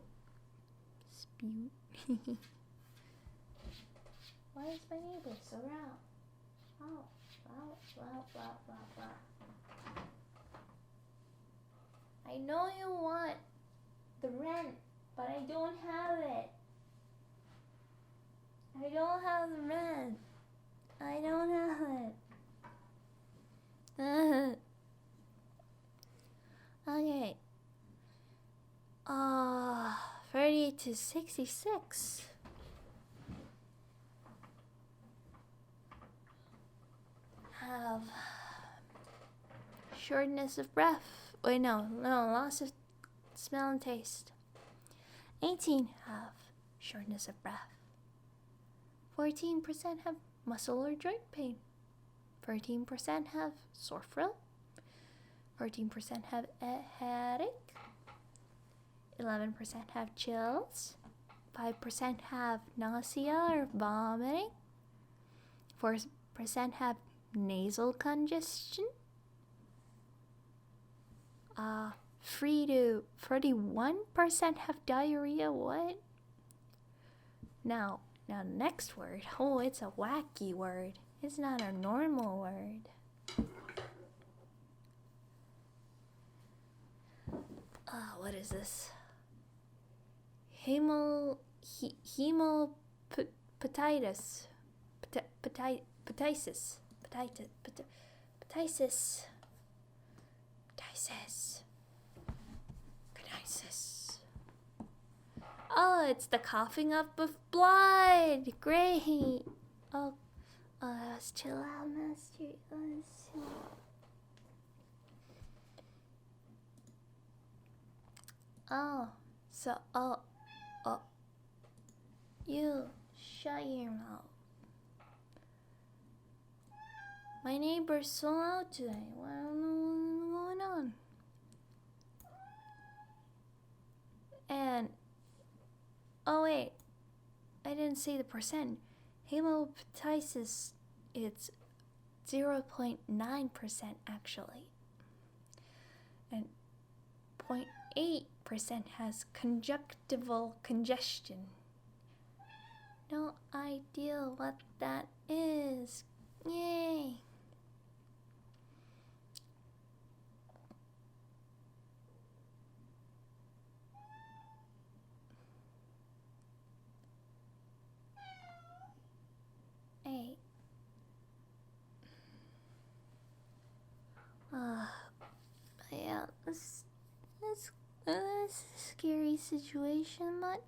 Why is my neighbor so loud? Oh, loud. I know you want the rent, but I don't have it. I don't have the rent. I don't have it. Okay. 30 to 66. Have shortness of breath. Wait, no, loss of smell and taste. 18 have shortness of breath. 14% have muscle or joint pain. 13% have sore throat. 14% have a headache. 11% have chills. 5% have nausea or vomiting. 4% have nasal congestion. 31% have diarrhea. What? Now the next word. Oh, it's a wacky word. It's not a normal word. What is this? Hemopatitis. Oh, it's the coughing up of blood. Great. Oh, let's chill out, Master. Let's chill out. You shut your mouth. My neighbor's so loud today. Well, I don't know what's going on. And, oh wait, I didn't say the percent. Hemopatitis, it's 0.9% actually. And 0.8% has conjunctival congestion. No idea what that is. Yay! Hey. Yeah, this is a scary situation, but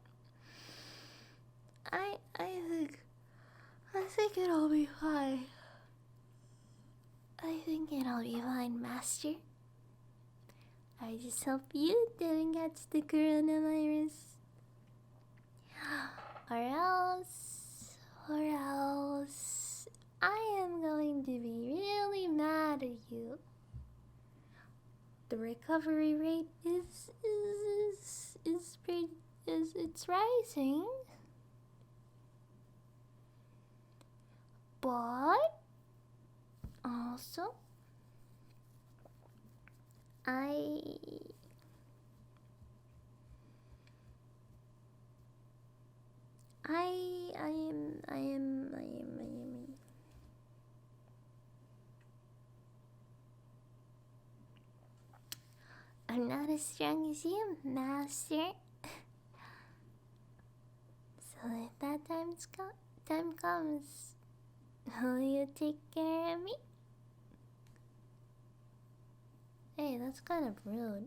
I think it'll be fine. I think it'll be fine, Master. I just hope you didn't catch the coronavirus. Or else, I am going to be really mad at you. The recovery rate is it's rising. But also I am I'm not as strong as you, Master. So if that time comes, will you take care of me? Hey, that's kind of rude.